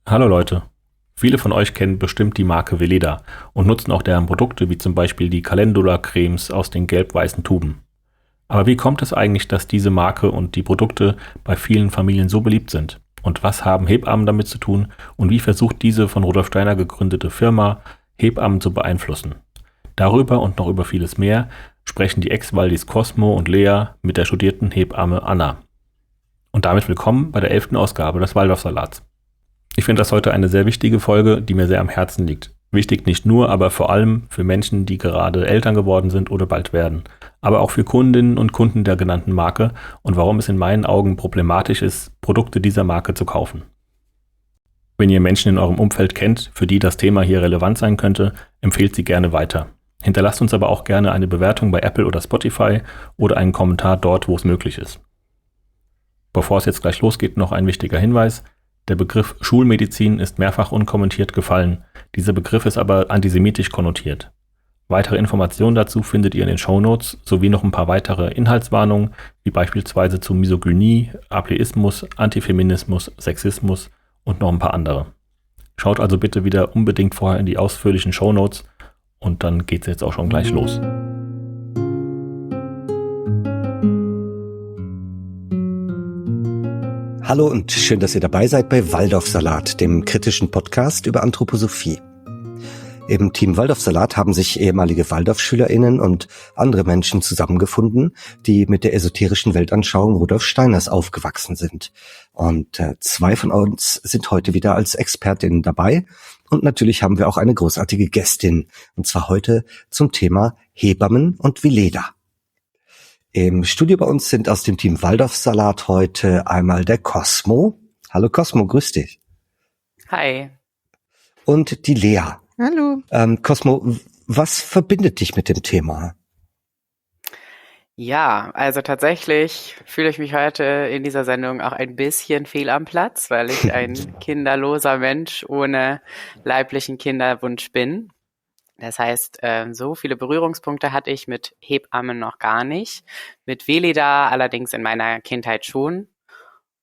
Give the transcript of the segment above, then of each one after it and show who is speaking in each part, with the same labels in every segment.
Speaker 1: Hallo Leute, viele von euch kennen bestimmt die Marke Weleda und nutzen auch deren Produkte wie zum Beispiel die Calendula-Cremes aus den gelb-weißen Tuben. Aber wie kommt es eigentlich, dass diese Marke und die Produkte bei vielen Familien so beliebt sind? Und was haben Hebammen damit zu tun und wie versucht diese von Rudolf Steiner gegründete Firma Hebammen zu beeinflussen? Darüber und noch über vieles mehr sprechen die Ex-Waldis Cosmo und Lea mit der studierten Hebamme Anna. Und damit willkommen bei der 11. Ausgabe des Waldorfsalats. Ich finde das heute eine sehr wichtige Folge, die mir sehr am Herzen liegt. Wichtig nicht nur, aber vor allem für Menschen, die gerade Eltern geworden sind oder bald werden. Aber auch für Kundinnen und Kunden der genannten Marke und warum es in meinen Augen problematisch ist, Produkte dieser Marke zu kaufen. Wenn ihr Menschen in eurem Umfeld kennt, für die das Thema hier relevant sein könnte, empfehlt sie gerne weiter. Hinterlasst uns aber auch gerne eine Bewertung bei Apple oder Spotify oder einen Kommentar dort, wo es möglich ist. Bevor es jetzt gleich losgeht, noch ein wichtiger Hinweis. Der Begriff Schulmedizin ist mehrfach unkommentiert gefallen. Dieser Begriff ist aber antisemitisch konnotiert. Weitere Informationen dazu findet ihr in den Shownotes sowie noch ein paar weitere Inhaltswarnungen, wie beispielsweise zu Misogynie, Ableismus, Antifeminismus, Sexismus und noch ein paar andere. Schaut also bitte wieder unbedingt vorher in die ausführlichen Shownotes und dann geht's jetzt auch schon gleich los.
Speaker 2: Hallo und schön, dass ihr dabei seid bei Waldorfsalat, dem kritischen Podcast über Anthroposophie. Im Team Waldorfsalat haben sich ehemalige Waldorfschülerinnen und andere Menschen zusammengefunden, die mit der esoterischen Weltanschauung Rudolf Steiners aufgewachsen sind. Und zwei von uns sind heute wieder als Expertinnen dabei. Und natürlich haben wir auch eine großartige Gästin, und zwar heute zum Thema Hebammen und Weleda. Im Studio bei uns sind aus dem Team Waldorfsalat heute einmal der Cosmo. Hallo Cosmo, grüß dich.
Speaker 3: Hi.
Speaker 2: Und die Lea.
Speaker 4: Hallo.
Speaker 2: Cosmo, was verbindet dich mit dem Thema?
Speaker 3: Ja, also tatsächlich fühle ich mich heute in dieser Sendung auch ein bisschen fehl am Platz, weil ich ein kinderloser Mensch ohne leiblichen Kinderwunsch bin. Das heißt, so viele Berührungspunkte hatte ich mit Hebammen noch gar nicht. Mit Weleda allerdings in meiner Kindheit schon.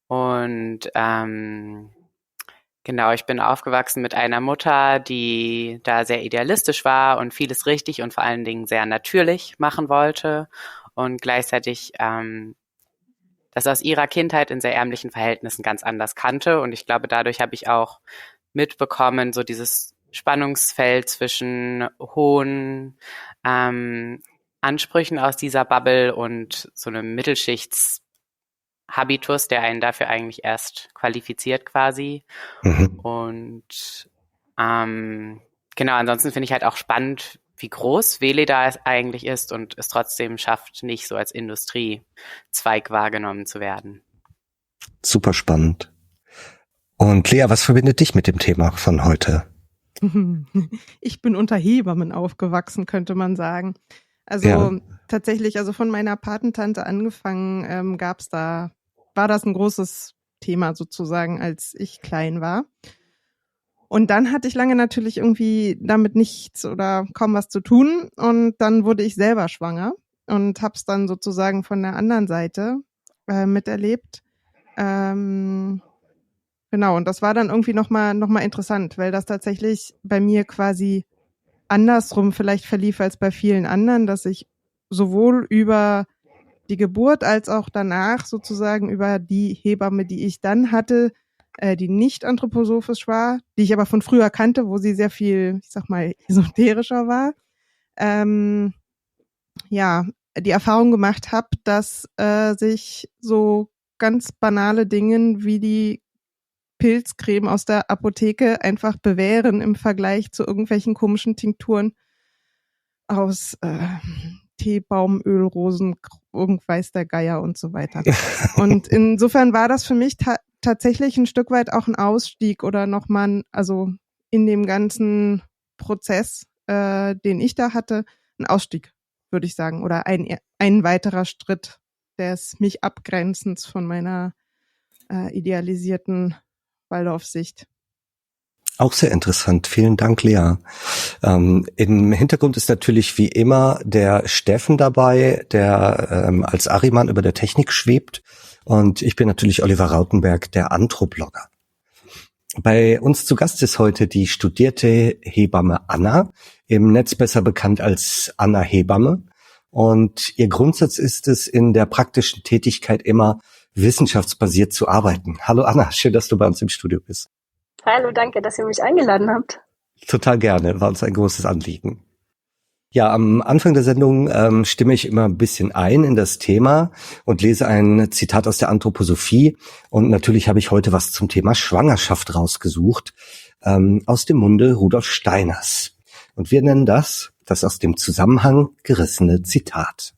Speaker 3: Und genau, ich bin aufgewachsen mit einer Mutter, die da sehr idealistisch war und vieles richtig und vor allen Dingen sehr natürlich machen wollte und gleichzeitig das aus ihrer Kindheit in sehr ärmlichen Verhältnissen ganz anders kannte. Und ich glaube, dadurch habe ich auch mitbekommen, so dieses Spannungsfeld zwischen hohen Ansprüchen aus dieser Bubble und so einem Mittelschichtshabitus, der einen dafür eigentlich erst qualifiziert quasi.
Speaker 2: Mhm.
Speaker 3: Und genau, ansonsten finde ich halt auch spannend, wie groß Weleda es eigentlich ist und es trotzdem schafft, nicht so als Industriezweig wahrgenommen zu werden.
Speaker 2: Super spannend. Und Lea, was verbindet dich mit dem Thema von heute?
Speaker 4: Ich bin unter Hebammen aufgewachsen, könnte man sagen. Also
Speaker 2: Ja.
Speaker 4: Tatsächlich, also von meiner Patentante angefangen, war das ein großes Thema sozusagen, als ich klein war. Und dann hatte ich lange natürlich irgendwie damit nichts oder kaum was zu tun. Und dann wurde ich selber schwanger und habe es dann sozusagen von der anderen Seite miterlebt. Genau, und das war dann irgendwie noch mal interessant, weil das tatsächlich bei mir quasi andersrum vielleicht verlief als bei vielen anderen, dass ich sowohl über die Geburt als auch danach sozusagen über die Hebamme, die ich dann hatte, die nicht anthroposophisch war, die ich aber von früher kannte, wo sie sehr viel, ich sag mal, esoterischer war, die Erfahrung gemacht habe, dass sich so ganz banale Dinge wie die Pilzcreme aus der Apotheke einfach bewähren im Vergleich zu irgendwelchen komischen Tinkturen aus Teebaumöl, Rosen, irgendwas der Geier und so weiter. Und insofern war das für mich tatsächlich ein Stück weit auch ein Ausstieg oder nochmal, also in dem ganzen Prozess, den ich da hatte, ein Ausstieg, würde ich sagen, oder ein weiterer Schritt des mich Abgrenzens von meiner idealisierten Waldorfsicht.
Speaker 2: Auch sehr interessant. Vielen Dank, Lea. Im Hintergrund ist natürlich wie immer der Steffen dabei, der als Ahriman über der Technik schwebt. Und ich bin natürlich Oliver Rautenberg, der Anthroblogger. Bei uns zu Gast ist heute die studierte Hebamme Anna, im Netz besser bekannt als Anna Hebamme. Und ihr Grundsatz ist es, in der praktischen Tätigkeit immer wissenschaftsbasiert zu arbeiten. Hallo Anna, schön, dass du bei uns im Studio bist.
Speaker 5: Hallo, danke, dass ihr mich eingeladen habt.
Speaker 2: Total gerne, war uns ein großes Anliegen. Ja, am Anfang der Sendung stimme ich immer ein bisschen ein in das Thema und lese ein Zitat aus der Anthroposophie. Und natürlich habe ich heute was zum Thema Schwangerschaft rausgesucht, aus dem Munde Rudolf Steiners. Und wir nennen das aus dem Zusammenhang gerissene Zitat.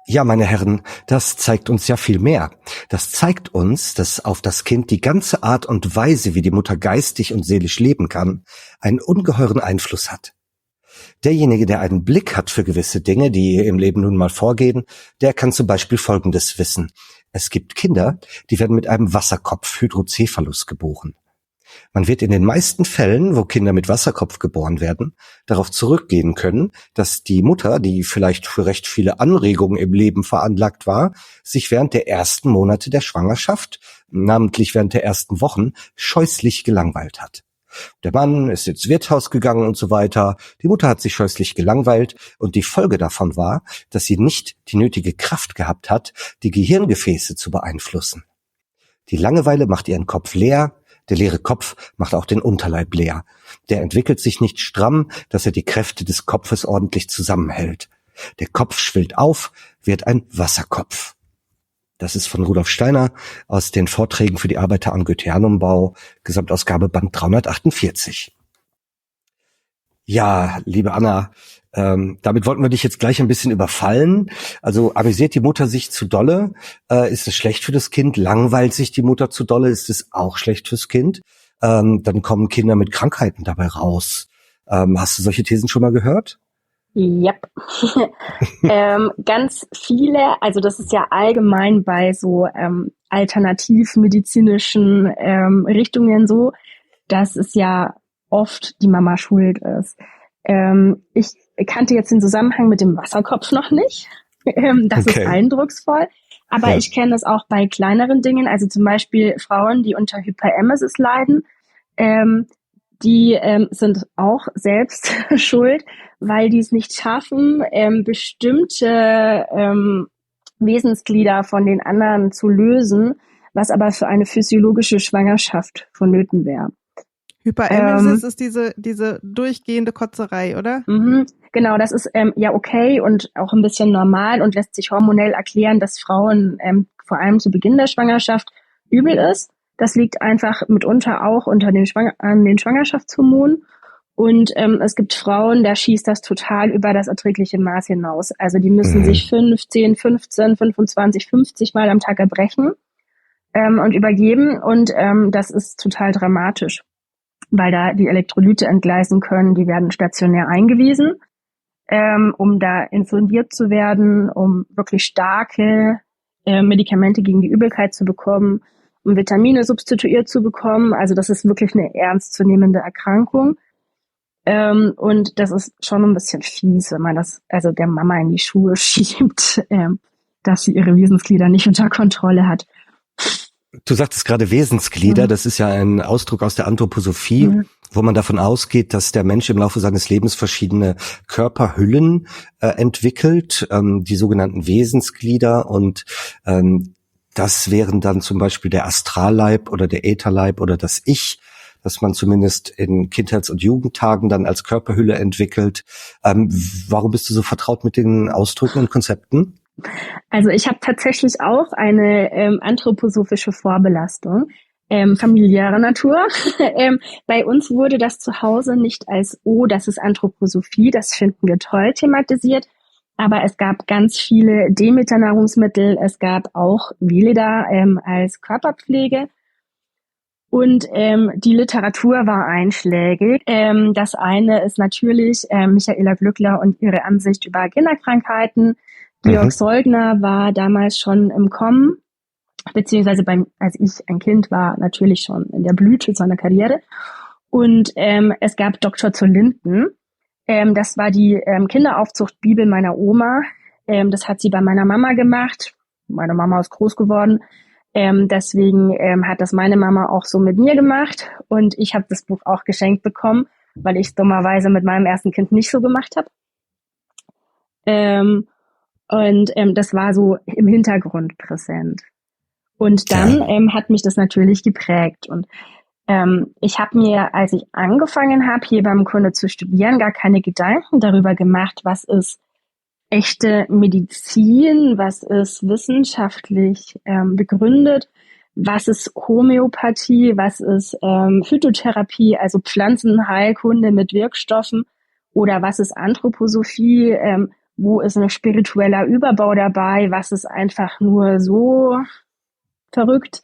Speaker 2: Ja, meine Herren, das zeigt uns ja viel mehr. Das zeigt uns, dass auf das Kind die ganze Art und Weise, wie die Mutter geistig und seelisch leben kann, einen ungeheuren Einfluss hat. Derjenige, der einen Blick hat für gewisse Dinge, die im Leben nun mal vorgehen, der kann zum Beispiel Folgendes wissen. Es gibt Kinder, die werden mit einem Wasserkopf, Hydrocephalus, geboren. Man wird in den meisten Fällen, wo Kinder mit Wasserkopf geboren werden, darauf zurückgehen können, dass die Mutter, die vielleicht für recht viele Anregungen im Leben veranlagt war, sich während der ersten Monate der Schwangerschaft, namentlich während der ersten Wochen, scheußlich gelangweilt hat. Der Mann ist ins Wirtshaus gegangen und so weiter. Die Mutter hat sich scheußlich gelangweilt und die Folge davon war, dass sie nicht die nötige Kraft gehabt hat, die Gehirngefäße zu beeinflussen. Die Langeweile macht ihren Kopf leer. Der leere Kopf macht auch den Unterleib leer. Der entwickelt sich nicht stramm, dass er die Kräfte des Kopfes ordentlich zusammenhält. Der Kopf schwillt auf, wird ein Wasserkopf. Das ist von Rudolf Steiner aus den Vorträgen für die Arbeiter am Goetheanum-Bau, Gesamtausgabe Band 348. Ja, liebe Anna, damit wollten wir dich jetzt gleich ein bisschen überfallen. Also amüsiert die Mutter sich zu dolle? Ist es schlecht für das Kind? Langweilt sich die Mutter zu dolle? Ist es auch schlecht fürs Kind? Dann kommen Kinder mit Krankheiten dabei raus. Hast du solche Thesen schon mal gehört?
Speaker 5: Yep. Ganz viele, also das ist ja allgemein bei so alternativmedizinischen Richtungen so, dass es ja oft die Mama schuld ist. Ich kannte jetzt den Zusammenhang mit dem Wasserkopf noch nicht. Das ist eindrucksvoll. Aber ja, ich kenne es auch bei kleineren Dingen. Also zum Beispiel Frauen, die unter Hyperemesis leiden, die sind auch selbst schuld, weil die es nicht schaffen, bestimmte Wesensglieder von den anderen zu lösen, was aber für eine physiologische Schwangerschaft vonnöten wäre.
Speaker 4: Hyperemesis ist diese durchgehende Kotzerei, oder?
Speaker 5: Genau, das ist ja okay und auch ein bisschen normal und lässt sich hormonell erklären, dass Frauen vor allem zu Beginn der Schwangerschaft übel ist. Das liegt einfach mitunter auch unter den Schwangerschaftshormonen. Und es gibt Frauen, da schießt das total über das erträgliche Maß hinaus. Also die müssen sich 15, 15, 25, 50 Mal am Tag erbrechen und übergeben. Und das ist total dramatisch, weil da die Elektrolyte entgleisen können. Die werden stationär eingewiesen, um da infundiert zu werden, um wirklich starke Medikamente gegen die Übelkeit zu bekommen, um Vitamine substituiert zu bekommen. Also das ist wirklich eine ernstzunehmende Erkrankung. Und das ist schon ein bisschen fies, wenn man das also der Mama in die Schuhe schiebt, dass sie ihre Wesensglieder nicht unter Kontrolle hat.
Speaker 2: Du sagtest gerade Wesensglieder, das ist ja ein Ausdruck aus der Anthroposophie, wo man davon ausgeht, dass der Mensch im Laufe seines Lebens verschiedene Körperhüllen entwickelt, die sogenannten Wesensglieder, und das wären dann zum Beispiel der Astralleib oder der Ätherleib oder das Ich, das man zumindest in Kindheits- und Jugendtagen dann als Körperhülle entwickelt. Warum bist du so vertraut mit den Ausdrücken und Konzepten?
Speaker 5: Also ich habe tatsächlich auch eine anthroposophische Vorbelastung, familiärer Natur. Bei uns wurde das zu Hause nicht als, oh, das ist Anthroposophie, das finden wir toll, thematisiert. Aber es gab ganz viele Demeter-Nahrungsmittel, es gab auch Veleda als Körperpflege. Und die Literatur war einschlägig. Das eine ist natürlich Michaela Glückler und ihre Ansicht über Kinderkrankheiten. Georg Seugner war damals schon im Kommen, beziehungsweise als ich ein Kind war, natürlich schon in der Blüte seiner Karriere. Und es gab Dr. zur Linden. Das war die Kinderaufzuchtbibel meiner Oma. Das hat sie bei meiner Mama gemacht. Meine Mama ist groß geworden. Deswegen hat das meine Mama auch so mit mir gemacht und ich habe das Buch auch geschenkt bekommen, weil ich es dummerweise mit meinem ersten Kind nicht so gemacht habe. Das war so im Hintergrund präsent. Und dann hat mich das natürlich geprägt. Und ich habe mir, als ich angefangen habe, Hebammenkunde zu studieren, gar keine Gedanken darüber gemacht, was ist echte Medizin, was ist wissenschaftlich begründet, was ist Homöopathie, was ist Phytotherapie, also Pflanzenheilkunde mit Wirkstoffen, oder was ist Anthroposophie, wo ist ein spiritueller Überbau dabei, was ist einfach nur so verrückt.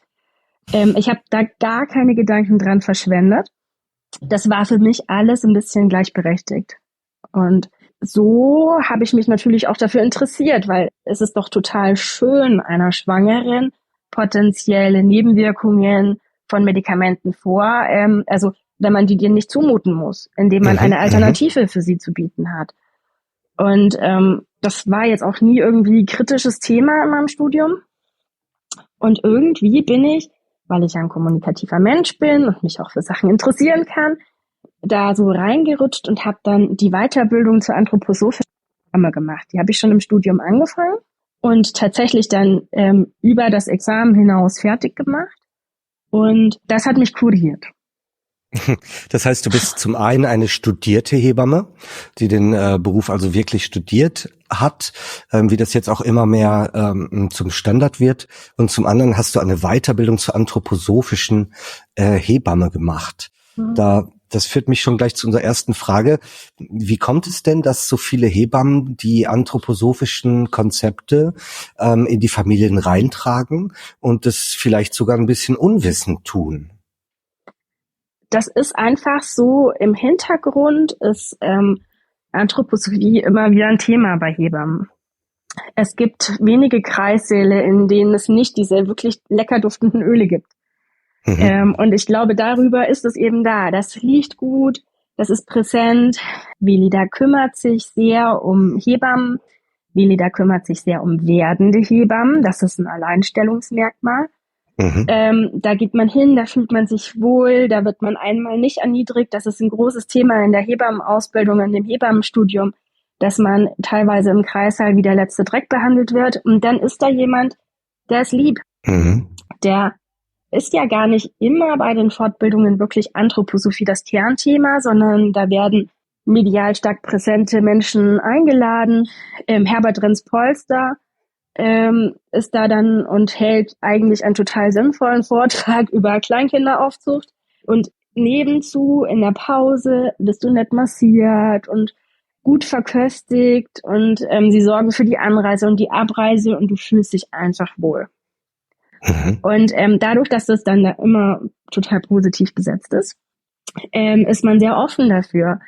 Speaker 5: Ich habe da gar keine Gedanken dran verschwendet. Das war für mich alles ein bisschen gleichberechtigt. Und so habe ich mich natürlich auch dafür interessiert, weil es ist doch total schön, einer Schwangeren potenzielle Nebenwirkungen von Medikamenten also wenn man die dir nicht zumuten muss, indem man eine Alternative für sie zu bieten hat. Und das war jetzt auch nie irgendwie kritisches Thema in meinem Studium. Und irgendwie bin ich, weil ich ein kommunikativer Mensch bin und mich auch für Sachen interessieren kann, da so reingerutscht und habe dann die Weiterbildung zur anthroposophischen Hebamme gemacht. Die habe ich schon im Studium angefangen und tatsächlich dann über das Examen hinaus fertig gemacht. Und das hat mich kuriert.
Speaker 2: Das heißt, du bist zum einen eine studierte Hebamme, die den Beruf also wirklich studiert hat, wie das jetzt auch immer mehr zum Standard wird. Und zum anderen hast du eine Weiterbildung zur anthroposophischen Hebamme gemacht. Das führt mich schon gleich zu unserer ersten Frage. Wie kommt es denn, dass so viele Hebammen die anthroposophischen Konzepte in die Familien reintragen und das vielleicht sogar ein bisschen unwissend tun?
Speaker 5: Das ist einfach so, im Hintergrund ist Anthroposophie immer wieder ein Thema bei Hebammen. Es gibt wenige Kreissäle, in denen es nicht diese wirklich lecker duftenden Öle gibt. Und ich glaube, darüber ist es eben da. Das riecht gut, das ist präsent. Velida kümmert sich sehr um Hebammen. Velida kümmert sich sehr um werdende Hebammen. Das ist ein Alleinstellungsmerkmal. Da geht man hin, da fühlt man sich wohl, da wird man einmal nicht erniedrigt. Das ist ein großes Thema in der Hebammenausbildung, in dem Hebammenstudium, dass man teilweise im Kreissaal wie der letzte Dreck behandelt wird. Und dann ist da jemand, der ist lieb. Der ist ja gar nicht immer bei den Fortbildungen wirklich Anthroposophie das Kernthema, sondern da werden medial stark präsente Menschen eingeladen. Herbert Renz-Polster ist da dann und hält eigentlich einen total sinnvollen Vortrag über Kleinkinderaufzucht. Und nebenzu in der Pause wirst du nett massiert und gut verköstigt und sie sorgen für die Anreise und die Abreise und du fühlst dich einfach wohl. Und dadurch, dass das dann da immer total positiv besetzt ist man sehr offen dafür.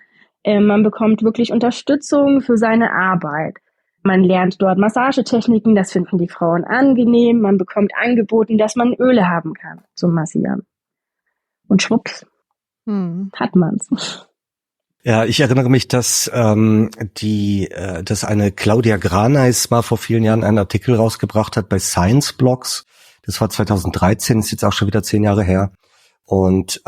Speaker 5: Man bekommt wirklich Unterstützung für seine Arbeit. Man lernt dort Massagetechniken, das finden die Frauen angenehm. Man bekommt angeboten, dass man Öle haben kann zum Massieren. Und schwupps, hat man's.
Speaker 2: Ja, ich erinnere mich, dass dass eine Claudia Graneis mal vor vielen Jahren einen Artikel rausgebracht hat bei Science Blogs. Das war 2013, ist jetzt auch schon wieder 10 Jahre her. Und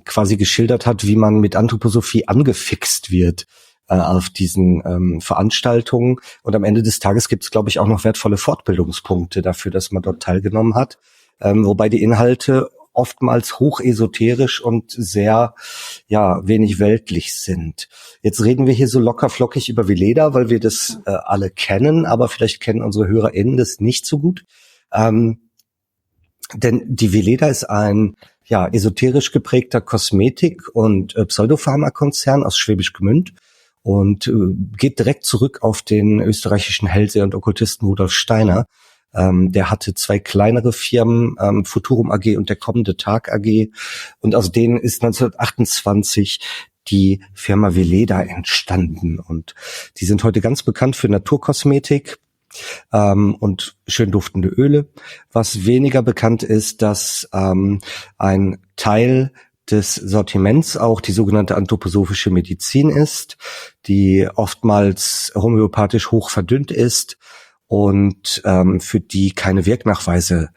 Speaker 2: quasi geschildert hat, wie man mit Anthroposophie angefixt wird auf diesen Veranstaltungen. Und am Ende des Tages gibt es, glaube ich, auch noch wertvolle Fortbildungspunkte dafür, dass man dort teilgenommen hat. Wobei die Inhalte oftmals hochesoterisch und sehr, wenig weltlich sind. Jetzt reden wir hier so locker flockig über Veleda, weil wir das alle kennen, aber vielleicht kennen unsere HörerInnen das nicht so gut. Denn die Veleda ist ein esoterisch geprägter Kosmetik- und Pseudopharmakonzern aus Schwäbisch Gmünd und geht direkt zurück auf den österreichischen Hellseher und Okkultisten Rudolf Steiner. Der hatte 2 kleinere Firmen, Futurum AG und der Kommende Tag AG. Und aus denen ist 1928 die Firma Veleda entstanden. Und die sind heute ganz bekannt für Naturkosmetik und schön duftende Öle. Was weniger bekannt ist, dass ein Teil des Sortiments auch die sogenannte anthroposophische Medizin ist, die oftmals homöopathisch hoch verdünnt ist und für die keine Wirknachweise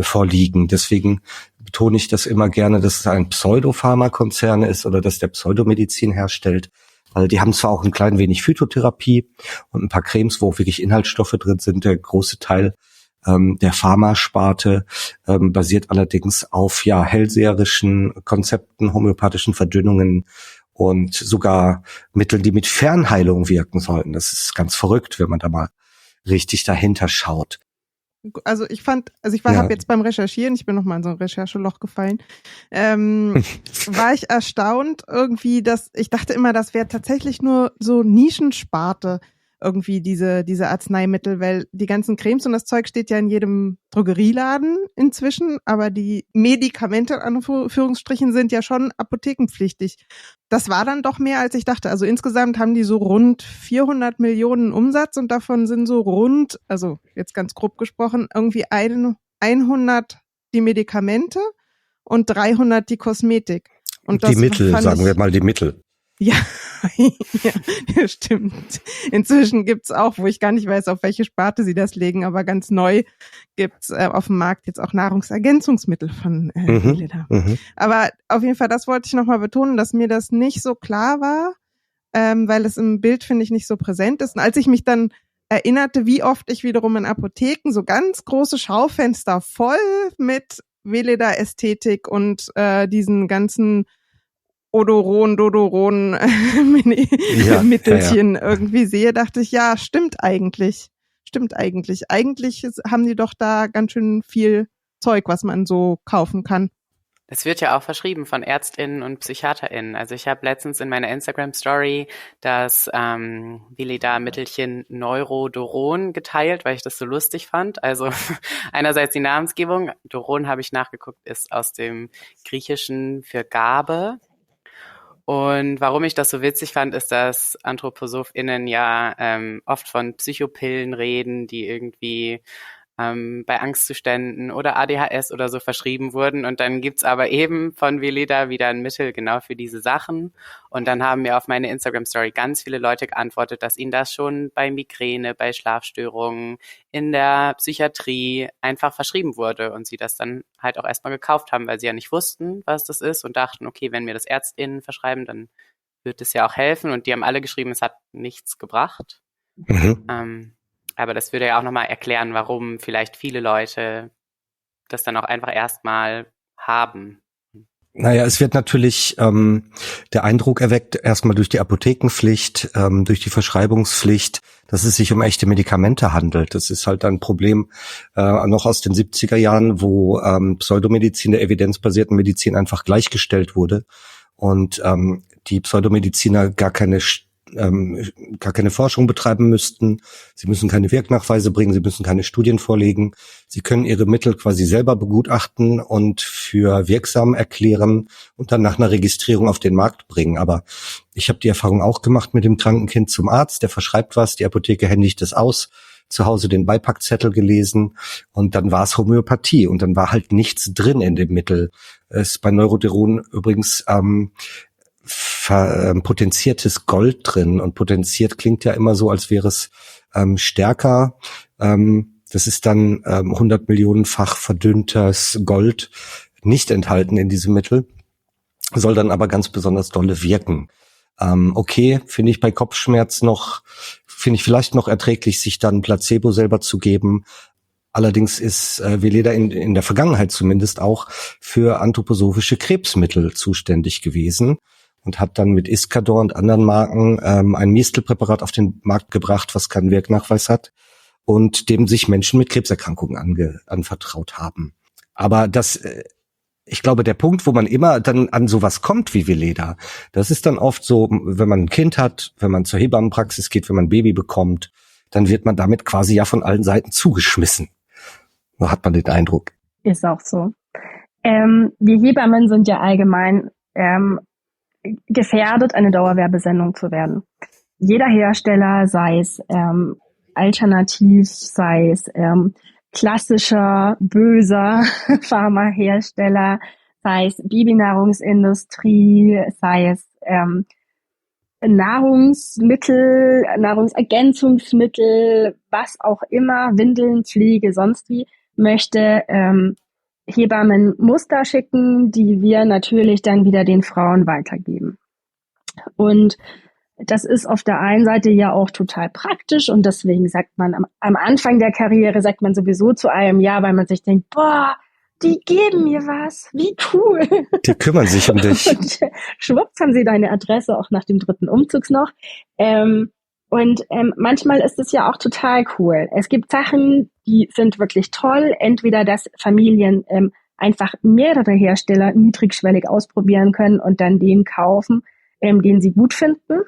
Speaker 2: vorliegen. Deswegen betone ich das immer gerne, dass es ein Pseudopharmakonzern ist oder dass der Pseudomedizin herstellt. Weil die haben zwar auch ein klein wenig Phytotherapie und ein paar Cremes, wo auch wirklich Inhaltsstoffe drin sind. Der große Teil der Pharmasparte basiert allerdings auf hellseherischen Konzepten, homöopathischen Verdünnungen und sogar Mitteln, die mit Fernheilung wirken sollten. Das ist ganz verrückt, wenn man da mal richtig dahinter schaut.
Speaker 4: Also habe jetzt beim Recherchieren, ich bin nochmal in so ein Rechercheloch gefallen, war ich erstaunt irgendwie, dass ich dachte immer, das wäre tatsächlich nur so Nischensparte irgendwie diese Arzneimittel, weil die ganzen Cremes und das Zeug steht ja in jedem Drogerieladen inzwischen, aber die Medikamente in Anführungsstrichen sind ja schon apothekenpflichtig. Das war dann doch mehr, als ich dachte. Also insgesamt haben die so rund 400 Millionen Umsatz und davon sind so rund, also jetzt ganz grob gesprochen, irgendwie 100 die Medikamente und 300 die Kosmetik. Und
Speaker 2: die Mittel, sagen wir mal die Mittel.
Speaker 4: Ja, ja, stimmt. Inzwischen gibt's auch, wo ich gar nicht weiß, auf welche Sparte sie das legen, aber ganz neu gibt's auf dem Markt jetzt auch Nahrungsergänzungsmittel von Veleda. Aber auf jeden Fall, das wollte ich nochmal betonen, dass mir das nicht so klar war, weil es im Bild, finde ich, nicht so präsent ist. Und als ich mich dann erinnerte, wie oft ich wiederum in Apotheken so ganz große Schaufenster voll mit Veleda-Ästhetik und diesen ganzen Dodoron Mittelchen irgendwie sehe, dachte ich, ja, stimmt eigentlich. Eigentlich haben die doch da ganz schön viel Zeug, was man so kaufen kann.
Speaker 3: Es wird ja auch verschrieben von ÄrztInnen und PsychiaterInnen. Also ich habe letztens in meiner Instagram-Story das Veleda-Mittelchen Neurodoron geteilt, weil ich das so lustig fand. Also einerseits die Namensgebung. Doron, habe ich nachgeguckt, ist aus dem Griechischen für Gabe. Und warum ich das so witzig fand, ist, dass AnthroposophInnen ja oft von Psychopillen reden, die irgendwie bei Angstzuständen oder ADHS oder so verschrieben wurden. Und dann gibt's aber eben von Veleda wieder ein Mittel genau für diese Sachen. Und dann haben mir auf meine Instagram-Story ganz viele Leute geantwortet, dass ihnen das schon bei Migräne, bei Schlafstörungen, in der Psychiatrie einfach verschrieben wurde und sie das dann halt auch erstmal gekauft haben, weil sie ja nicht wussten, was das ist und dachten, okay, wenn mir das ÄrztInnen verschreiben, dann wird es ja auch helfen. Und die haben alle geschrieben, es hat nichts gebracht. Aber das würde ja auch nochmal erklären, warum vielleicht viele Leute das dann auch einfach erstmal haben.
Speaker 2: Naja, es wird natürlich der Eindruck erweckt, erstmal durch die Apothekenpflicht, durch die Verschreibungspflicht, dass es sich um echte Medikamente handelt. Das ist halt ein Problem noch aus den 70er Jahren, wo Pseudomedizin der evidenzbasierten Medizin einfach gleichgestellt wurde und die Pseudomediziner gar keine Forschung betreiben müssten. Sie müssen keine Wirknachweise bringen, sie müssen keine Studien vorlegen. Sie können ihre Mittel quasi selber begutachten und für wirksam erklären und dann nach einer Registrierung auf den Markt bringen. Aber ich habe die Erfahrung auch gemacht mit dem kranken Kind zum Arzt, der verschreibt was, die Apotheke händigt es aus, zu Hause den Beipackzettel gelesen und dann war es Homöopathie und dann war halt nichts drin in dem Mittel. Es ist bei Neurodoron übrigens potenziertes Gold drin und potenziert klingt ja immer so, als wäre es stärker. Das ist dann 100 Millionenfach verdünntes Gold nicht enthalten in diesem Mittel, soll dann aber ganz besonders dolle wirken. Okay, finde ich bei Kopfschmerz vielleicht noch erträglich, sich dann Placebo selber zu geben. Allerdings ist Veleda in der Vergangenheit zumindest auch für anthroposophische Krebsmittel zuständig gewesen und hat dann mit Iscador und anderen Marken ein Mistelpräparat auf den Markt gebracht, was keinen Wirknachweis hat und dem sich Menschen mit Krebserkrankungen anvertraut haben. Aber ich glaube, der Punkt, wo man immer dann an sowas kommt wie Veleda, das ist dann oft so, wenn man ein Kind hat, wenn man zur Hebammenpraxis geht, wenn man ein Baby bekommt, dann wird man damit quasi ja von allen Seiten zugeschmissen. So hat man den Eindruck.
Speaker 5: Ist auch so. Wir Hebammen sind ja allgemein gefährdet, eine Dauerwerbesendung zu werden. Jeder Hersteller, sei es alternativ, sei es klassischer, böser Pharmahersteller, sei es Babynahrungsindustrie, sei es Nahrungsmittel, Nahrungsergänzungsmittel, was auch immer, Windeln, Pflege, sonst wie, möchte Hebammen Muster schicken, die wir natürlich dann wieder den Frauen weitergeben. Und das ist auf der einen Seite ja auch total praktisch und deswegen sagt man am Anfang der Karriere sagt man sowieso zu einem ja, weil man sich denkt, boah, die geben mir was, wie cool.
Speaker 2: Die kümmern sich um dich.
Speaker 5: Und schwupps haben sie deine Adresse auch nach dem 3. Umzugs noch. Manchmal ist es ja auch total cool. Es gibt Sachen, die sind wirklich toll. Entweder, dass Familien einfach mehrere Hersteller niedrigschwellig ausprobieren können und dann den kaufen, den sie gut finden.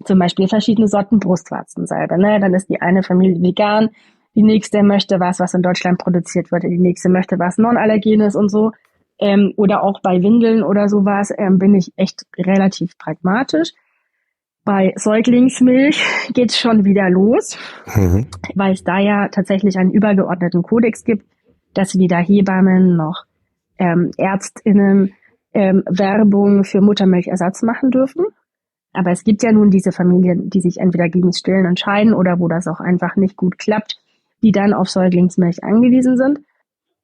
Speaker 5: Zum Beispiel verschiedene Sorten Brustwarzensalbe. Ne? Dann ist die eine Familie vegan, die nächste möchte was in Deutschland produziert wird, die nächste möchte was Non-Allergenes und so. Oder auch bei Windeln oder sowas bin ich echt relativ pragmatisch. Bei Säuglingsmilch geht's schon wieder los, weil es da ja tatsächlich einen übergeordneten Kodex gibt, dass weder Hebammen noch ÄrztInnen Werbung für Muttermilchersatz machen dürfen. Aber es gibt ja nun diese Familien, die sich entweder gegen das Stillen entscheiden oder wo das auch einfach nicht gut klappt, die dann auf Säuglingsmilch angewiesen sind.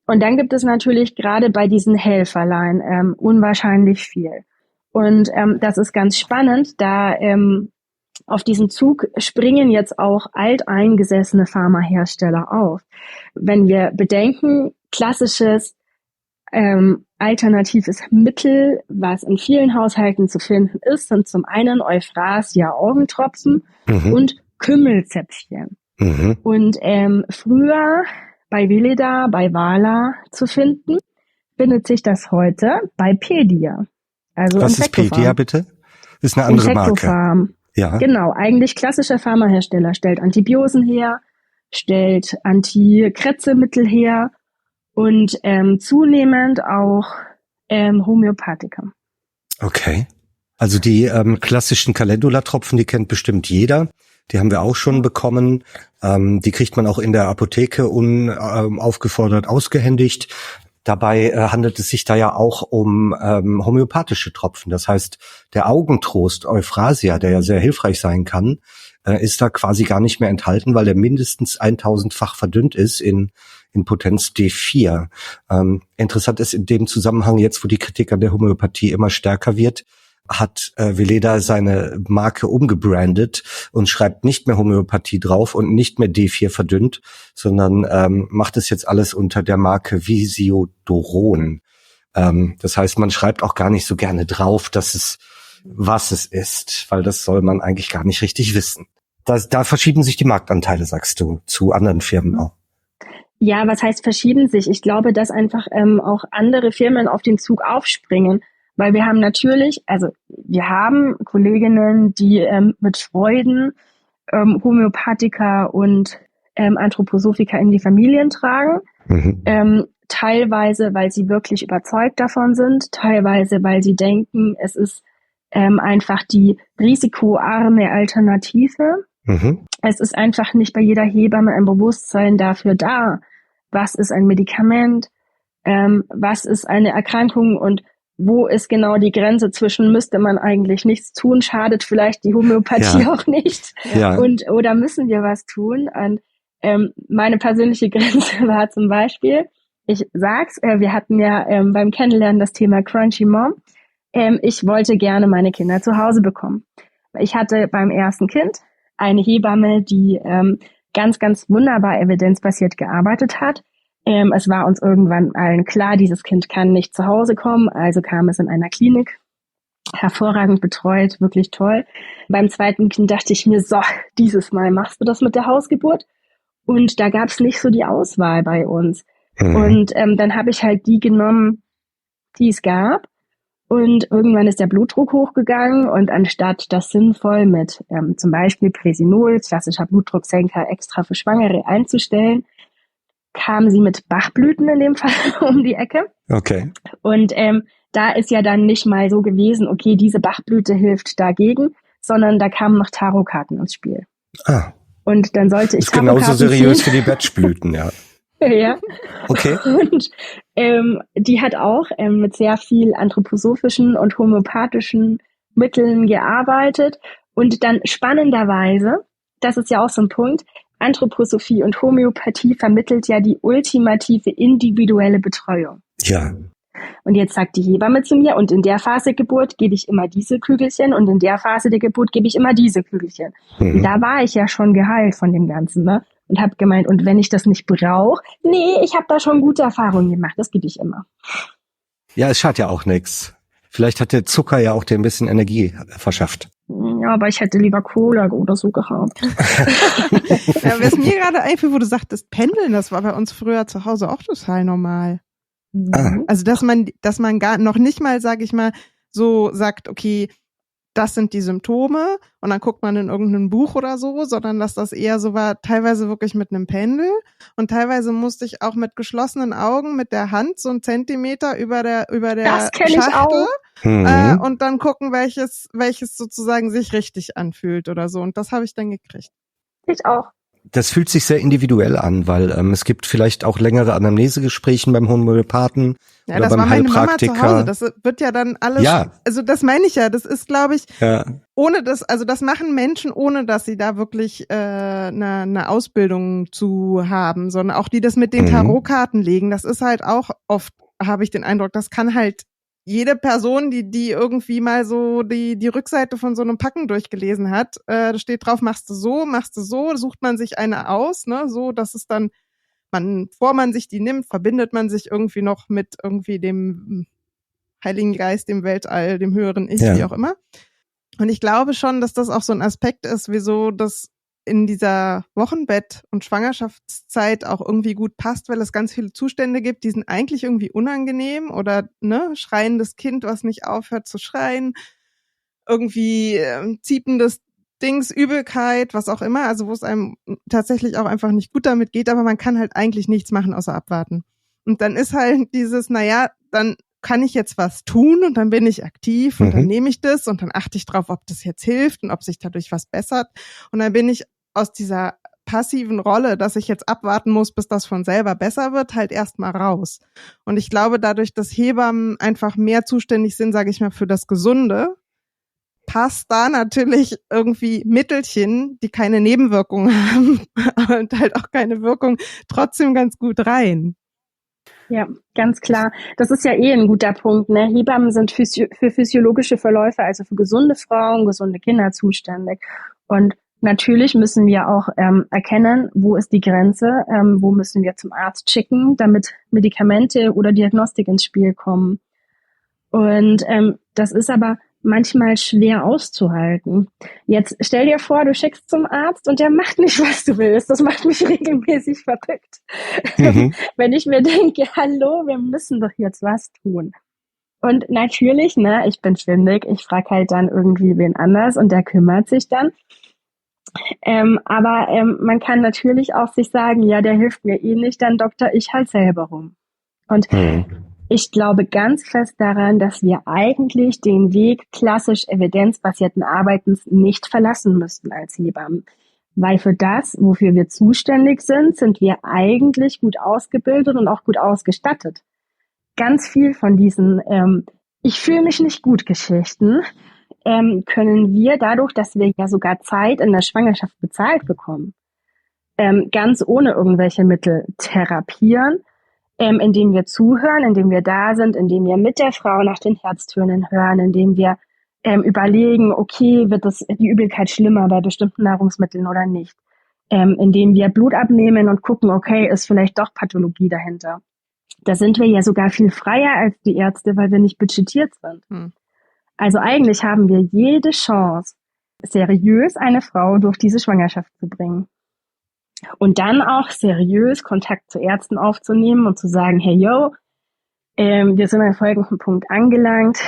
Speaker 5: Und dann gibt es natürlich gerade bei diesen Helferlein unwahrscheinlich viel. Und das ist ganz spannend, da auf diesen Zug springen jetzt auch alteingesessene Pharmahersteller auf. Wenn wir bedenken, klassisches alternatives Mittel, was in vielen Haushalten zu finden ist, sind zum einen Euphrasia Augentropfen und Kümmelzäpfchen. Und früher bei Veleda, bei Vala zu finden, findet sich das heute bei Pedia. Also
Speaker 2: was ist Pedia bitte? Ist eine andere Marke. Ja.
Speaker 5: Genau, eigentlich klassischer Pharmahersteller, stellt Antibiosen her, stellt Antikrätzemittel her und zunehmend auch Homöopathika.
Speaker 2: Okay. Also die klassischen Calendula-Tropfen, die kennt bestimmt jeder. Die haben wir auch schon bekommen. Die kriegt man auch in der Apotheke unaufgefordert ausgehändigt. Dabei handelt es sich da ja auch um homöopathische Tropfen. Das heißt, der Augentrost Euphrasia, der ja sehr hilfreich sein kann, ist da quasi gar nicht mehr enthalten, weil der mindestens 1000-fach verdünnt ist in Potenz D4. Interessant ist in dem Zusammenhang jetzt, wo die Kritik an der Homöopathie immer stärker wird, hat Veleda seine Marke umgebrandet und schreibt nicht mehr Homöopathie drauf und nicht mehr D4 verdünnt, sondern macht es jetzt alles unter der Marke Visiodoron. Das heißt, man schreibt auch gar nicht so gerne drauf, was es ist, weil das soll man eigentlich gar nicht richtig wissen. Da verschieben sich die Marktanteile, sagst du, zu anderen Firmen auch.
Speaker 5: Ja, was heißt verschieben sich? Ich glaube, dass einfach auch andere Firmen auf den Zug aufspringen. Weil wir haben natürlich, also wir haben Kolleginnen, die mit Freuden Homöopathika und Anthroposophika in die Familien tragen. Teilweise, weil sie wirklich überzeugt davon sind, teilweise, weil sie denken, es ist einfach die risikoarme Alternative. Es ist einfach nicht bei jeder Hebamme ein Bewusstsein dafür da, was ist ein Medikament, was ist eine Erkrankung und wo ist genau die Grenze zwischen müsste man eigentlich nichts tun, schadet vielleicht die Homöopathie auch nicht oder müssen wir was tun? Und meine persönliche Grenze war zum Beispiel, ich sag's, wir hatten ja beim Kennenlernen das Thema Crunchy Mom. Ich wollte gerne meine Kinder zu Hause bekommen. Ich hatte beim ersten Kind eine Hebamme, die ganz, ganz wunderbar evidenzbasiert gearbeitet hat. Es war uns irgendwann allen klar, dieses Kind kann nicht zu Hause kommen, also kam es in einer Klinik, hervorragend betreut, wirklich toll. Beim zweiten Kind dachte ich mir, so, dieses Mal machst du das mit der Hausgeburt. Und da gab es nicht so die Auswahl bei uns. Und dann habe ich halt die genommen, die es gab. Und irgendwann ist der Blutdruck hochgegangen und anstatt das sinnvoll mit zum Beispiel Presinol, klassischer Blutdrucksenker, extra für Schwangere einzustellen, kam sie mit Bachblüten in dem Fall um die Ecke.
Speaker 2: Okay.
Speaker 5: Und da ist ja dann nicht mal so gewesen, okay, diese Bachblüte hilft dagegen, sondern da kamen noch Tarotkarten ins Spiel.
Speaker 2: Ah.
Speaker 5: Und dann sollte ich
Speaker 2: Tarotkarten ist genauso seriös ziehen. Wie die Batchblüten, ja.
Speaker 5: Ja.
Speaker 2: Okay.
Speaker 5: Und die hat auch mit sehr viel anthroposophischen und homöopathischen Mitteln gearbeitet und dann spannenderweise, das ist ja auch so ein Punkt, Anthroposophie und Homöopathie vermittelt ja die ultimative individuelle Betreuung.
Speaker 2: Ja.
Speaker 5: Und jetzt sagt die Hebamme zu mir, und in der Phase Geburt gebe ich immer diese Kügelchen und in der Phase der Geburt gebe ich immer diese Kügelchen. Und da war ich ja schon geheilt von dem Ganzen, ne? Und habe gemeint, und wenn ich das nicht brauche, nee, ich habe da schon gute Erfahrungen gemacht, das gebe ich immer.
Speaker 2: Ja, es schadet ja auch nichts. Vielleicht hat der Zucker ja auch dir ein bisschen Energie verschafft.
Speaker 5: Ja, aber ich hätte lieber Cola oder so gehabt.
Speaker 4: Ja, was mir gerade einfiel, wo du sagtest, Pendeln, das war bei uns früher zu Hause auch total normal. Also, dass man gar noch nicht mal, sage ich mal, so sagt, okay, das sind die Symptome und dann guckt man in irgendein Buch oder so, sondern dass das eher so war, teilweise wirklich mit einem Pendel und teilweise musste ich auch mit geschlossenen Augen mit der Hand so einen Zentimeter über der
Speaker 5: Das kenn ich
Speaker 4: Schachtel
Speaker 5: auch.
Speaker 4: und dann gucken, welches sozusagen sich richtig anfühlt oder so. Und das habe ich dann gekriegt.
Speaker 5: Ich auch.
Speaker 2: Das fühlt sich sehr individuell an, weil es gibt vielleicht auch längere Anamnesegespräche beim Homöopathen
Speaker 4: Ja,
Speaker 2: oder
Speaker 4: das
Speaker 2: beim
Speaker 4: war meine Mama
Speaker 2: Heilpraktiker.
Speaker 4: zu Hause. Das wird ja dann alles,
Speaker 2: Ja.
Speaker 4: Also das meine ich ja, das ist, glaube ich,
Speaker 2: Ja.
Speaker 4: ohne das, also das machen Menschen, ohne dass sie da wirklich eine Ausbildung zu haben, sondern auch die das mit den Tarotkarten legen, das ist halt auch oft, habe ich den Eindruck, das kann halt jede Person, die irgendwie mal so die Rückseite von so einem Packen durchgelesen hat, da steht drauf, machst du so, sucht man sich eine aus, ne, so, dass es dann, bevor man sich die nimmt, verbindet man sich irgendwie noch mit irgendwie dem Heiligen Geist, dem Weltall, dem höheren Ich, wie auch immer. Und ich glaube schon, dass das auch so ein Aspekt ist, wieso das in dieser Wochenbett- und Schwangerschaftszeit auch irgendwie gut passt, weil es ganz viele Zustände gibt, die sind eigentlich irgendwie unangenehm oder ne, schreiendes Kind, was nicht aufhört zu schreien, irgendwie ziependes Dings, Übelkeit, was auch immer, also wo es einem tatsächlich auch einfach nicht gut damit geht, aber man kann halt eigentlich nichts machen, außer abwarten. Und dann ist halt dieses, naja, dann kann ich jetzt was tun und dann bin ich aktiv und dann nehme ich das und dann achte ich drauf, ob das jetzt hilft und ob sich dadurch was bessert. Und dann bin ich aus dieser passiven Rolle, dass ich jetzt abwarten muss, bis das von selber besser wird, halt erstmal raus. Und ich glaube, dadurch, dass Hebammen einfach mehr zuständig sind, sage ich mal, für das Gesunde, passt da natürlich irgendwie Mittelchen, die keine Nebenwirkungen haben und halt auch keine Wirkung, trotzdem ganz gut rein.
Speaker 5: Ja, ganz klar. Das ist ja ein guter Punkt, ne? Hebammen sind für physiologische Verläufe, also für gesunde Frauen, gesunde Kinder zuständig. Und natürlich müssen wir auch erkennen, wo ist die Grenze, wo müssen wir zum Arzt schicken, damit Medikamente oder Diagnostik ins Spiel kommen. Und das ist aber manchmal schwer auszuhalten. Jetzt stell dir vor, du schickst zum Arzt und der macht nicht, was du willst. Das macht mich regelmäßig verrückt. Wenn ich mir denke, hallo, wir müssen doch jetzt was tun. Und natürlich, ne, ich bin schwindig, ich frage halt dann irgendwie wen anders und der kümmert sich dann. Aber man kann natürlich auch sich sagen, ja, der hilft mir eh nicht, dann doktor ich halt selber rum. Und ich glaube ganz fest daran, dass wir eigentlich den Weg klassisch evidenzbasierten Arbeitens nicht verlassen müssten als Hebammen. Weil für das, wofür wir zuständig sind, sind wir eigentlich gut ausgebildet und auch gut ausgestattet. Ganz viel von diesen ich fühle mich nicht gut Geschichten können wir dadurch, dass wir ja sogar Zeit in der Schwangerschaft bezahlt bekommen, ganz ohne irgendwelche Mittel therapieren, indem wir zuhören, indem wir da sind, indem wir mit der Frau nach den Herztönen hören, indem wir überlegen, okay, wird die Übelkeit schlimmer bei bestimmten Nahrungsmitteln oder nicht, indem wir Blut abnehmen und gucken, okay, ist vielleicht doch Pathologie dahinter. Da sind wir ja sogar viel freier als die Ärzte, weil wir nicht budgetiert sind. Also eigentlich haben wir jede Chance, seriös eine Frau durch diese Schwangerschaft zu bringen. Und dann auch seriös Kontakt zu Ärzten aufzunehmen und zu sagen, hey, yo, wir sind an folgendem Punkt angelangt,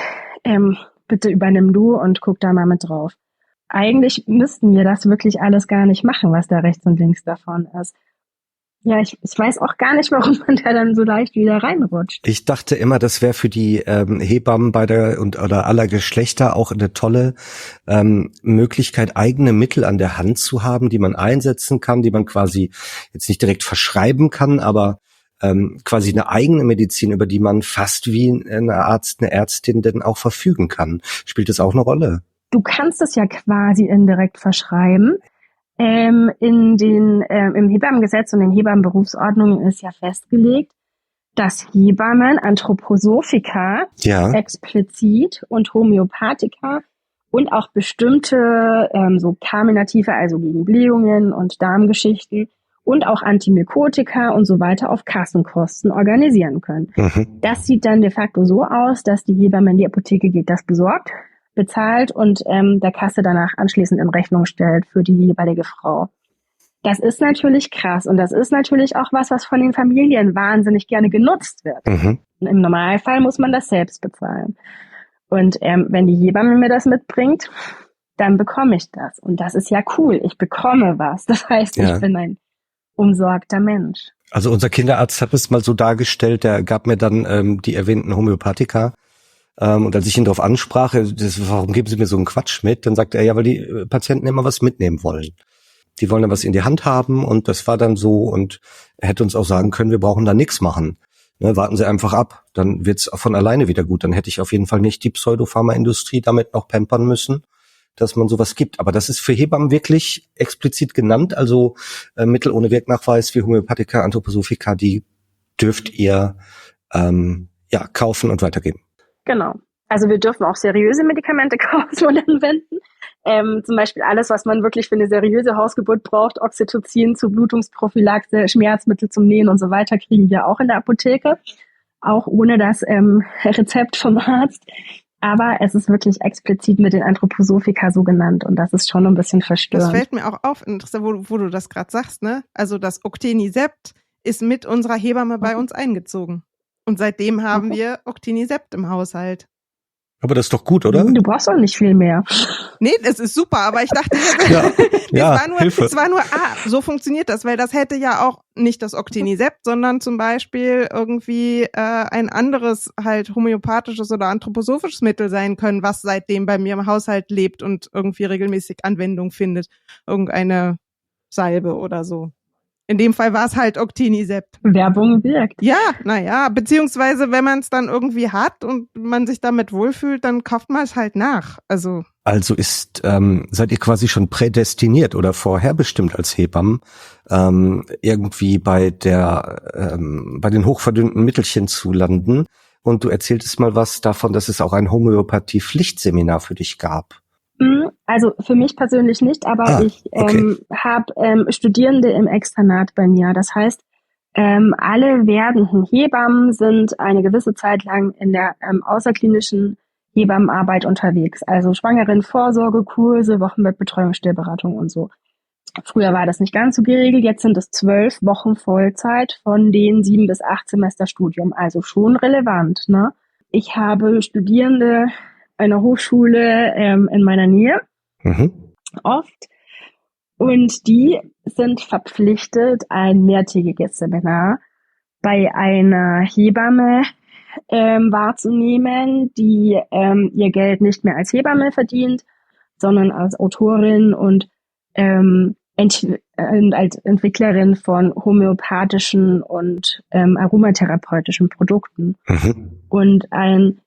Speaker 5: bitte übernimm du und guck da mal mit drauf. Eigentlich müssten wir das wirklich alles gar nicht machen, was da rechts und links davon ist. Ja, ich weiß auch gar nicht, warum man da dann so leicht wieder reinrutscht.
Speaker 2: Ich dachte immer, das wäre für die Hebammen beider oder aller Geschlechter auch eine tolle Möglichkeit, eigene Mittel an der Hand zu haben, die man einsetzen kann, die man quasi jetzt nicht direkt verschreiben kann, aber quasi eine eigene Medizin, über die man fast wie ein Arzt, eine Ärztin denn auch verfügen kann. Spielt das auch eine Rolle?
Speaker 5: Du kannst es ja quasi indirekt verschreiben. Im Hebammengesetz und in Hebammenberufsordnungen ist ja festgelegt, dass Hebammen, Anthroposophika explizit und Homöopathika und auch bestimmte so Carminative, also gegen Blähungen und Darmgeschichten und auch Antimykotika und so weiter auf Kassenkosten organisieren können.
Speaker 2: Mhm.
Speaker 5: Das sieht dann de facto so aus, dass die Hebamme in die Apotheke geht, das besorgt, bezahlt und der Kasse danach anschließend in Rechnung stellt für die jeweilige Frau. Das ist natürlich krass und das ist natürlich auch was von den Familien wahnsinnig gerne genutzt wird.
Speaker 2: Mhm.
Speaker 5: Im Normalfall muss man das selbst bezahlen. Und wenn die Hebamme mir das mitbringt, dann bekomme ich das. Und das ist ja cool. Ich bekomme was. Das heißt, ich bin ein umsorgter Mensch.
Speaker 2: Also unser Kinderarzt hat es mal so dargestellt, der gab mir dann die erwähnten Homöopathika. Und als ich ihn darauf ansprach, warum geben Sie mir so einen Quatsch mit? Dann sagte er, ja, weil die Patienten immer was mitnehmen wollen. Die wollen dann was in die Hand haben und das war dann so und er hätte uns auch sagen können, wir brauchen da nichts machen. Ne, warten Sie einfach ab, dann wird's von alleine wieder gut. Dann hätte ich auf jeden Fall nicht die Pseudopharmaindustrie damit noch pampern müssen, dass man sowas gibt. Aber das ist für Hebammen wirklich explizit genannt, also Mittel ohne Wirknachweis wie Homöopathika, Anthroposophika, die dürft ihr kaufen und weitergeben.
Speaker 5: Genau. Also wir dürfen auch seriöse Medikamente kaufen und anwenden. Zum Beispiel alles, was man wirklich für eine seriöse Hausgeburt braucht, Oxytocin zur Blutungsprophylaxe, Schmerzmittel zum Nähen und so weiter, kriegen wir auch in der Apotheke, auch ohne das Rezept vom Arzt. Aber es ist wirklich explizit mit den Anthroposophika so genannt und das ist schon ein bisschen verstörend.
Speaker 4: Das fällt mir auch auf, wo du das gerade sagst, ne? Also das Octenisept ist mit unserer Hebamme bei uns eingezogen. Und seitdem haben wir Octenisept im Haushalt.
Speaker 2: Aber das ist doch gut, oder?
Speaker 5: Du brauchst doch nicht viel mehr.
Speaker 4: Nee, das ist super, aber ich dachte, es war nur, so funktioniert das, weil das hätte ja auch nicht das Octenisept, sondern zum Beispiel irgendwie ein anderes halt homöopathisches oder anthroposophisches Mittel sein können, was seitdem bei mir im Haushalt lebt und irgendwie regelmäßig Anwendung findet. Irgendeine Salbe oder so. In dem Fall war es halt Octenisept.
Speaker 5: Werbung wirkt.
Speaker 4: Ja, naja, beziehungsweise wenn man es dann irgendwie hat und man sich damit wohlfühlt, dann kauft man es halt nach. Also
Speaker 2: seid ihr quasi schon prädestiniert oder vorherbestimmt als Hebammen, irgendwie bei den hochverdünnten Mittelchen zu landen. Und du erzähltest mal was davon, dass es auch ein Homöopathie-Pflichtseminar für dich gab.
Speaker 5: Also für mich persönlich nicht, aber ich habe Studierende im Externat bei mir. Das heißt, alle werdenden Hebammen sind eine gewisse Zeit lang in der außerklinischen Hebammenarbeit unterwegs. Also Schwangeren-Vorsorgekurse, Wochenbettbetreuung, Stillberatung und so. Früher war das nicht ganz so geregelt, jetzt sind es 12 Wochen Vollzeit von den 7 bis 8 Semester Studium. Also schon relevant, ne? Ich habe Studierende einer Hochschule in meiner Nähe, oft. Und die sind verpflichtet, ein mehrtägiges Seminar bei einer Hebamme wahrzunehmen, die ihr Geld nicht mehr als Hebamme verdient, sondern als Autorin und als Entwicklerin von homöopathischen und aromatherapeutischen Produkten. Und ein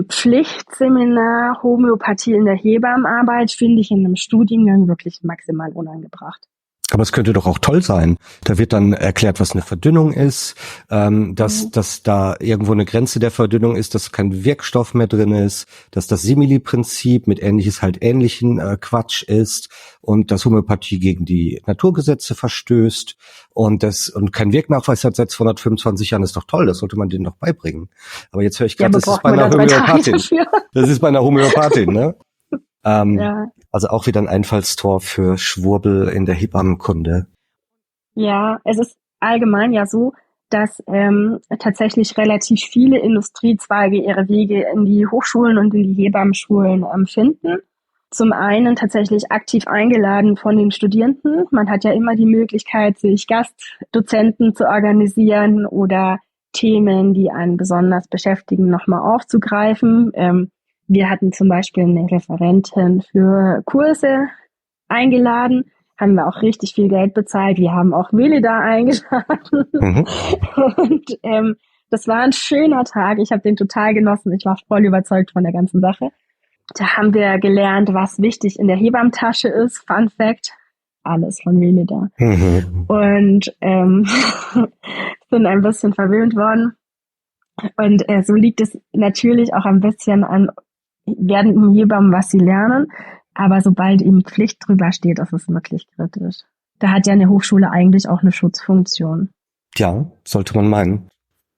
Speaker 5: Pflichtseminar Homöopathie in der Hebammenarbeit finde ich in einem Studiengang wirklich maximal unangebracht.
Speaker 2: Aber es könnte doch auch toll sein. Da wird dann erklärt, was eine Verdünnung ist, dass da irgendwo eine Grenze der Verdünnung ist, dass kein Wirkstoff mehr drin ist, dass das Simili-Prinzip mit Ähnliches halt ähnlichen Quatsch ist und dass Homöopathie gegen die Naturgesetze verstößt und kein Wirknachweis hat seit 225 Jahren, ist doch toll, das sollte man denen doch beibringen. Aber jetzt höre ich gerade, das ist bei einer Homöopathin. Das ist bei einer Homöopathin, ne? Also auch wieder ein Einfallstor für Schwurbel in der Hebammenkunde.
Speaker 5: Ja, es ist allgemein ja so, dass tatsächlich relativ viele Industriezweige ihre Wege in die Hochschulen und in die Hebammenschulen finden. Zum einen tatsächlich aktiv eingeladen von den Studierenden. Man hat ja immer die Möglichkeit, sich Gastdozenten zu organisieren oder Themen, die einen besonders beschäftigen, nochmal aufzugreifen. Wir hatten zum Beispiel eine Referentin für Kurse eingeladen. haben wir auch richtig viel Geld bezahlt. Wir haben auch Veleda eingeladen.
Speaker 2: Mhm.
Speaker 5: Und das war ein schöner Tag. Ich habe den total genossen. Ich war voll überzeugt von der ganzen Sache. Da haben wir gelernt, was wichtig in der Hebammtasche ist. Fun Fact, alles von Veleda.
Speaker 2: Mhm.
Speaker 5: Und sind ein bisschen verwöhnt worden. Und so liegt es natürlich auch ein bisschen an werdenden Hebammen, was sie lernen. Aber sobald eben Pflicht drüber steht, ist es wirklich kritisch. Da hat ja eine Hochschule eigentlich auch eine Schutzfunktion.
Speaker 2: Ja, sollte man meinen.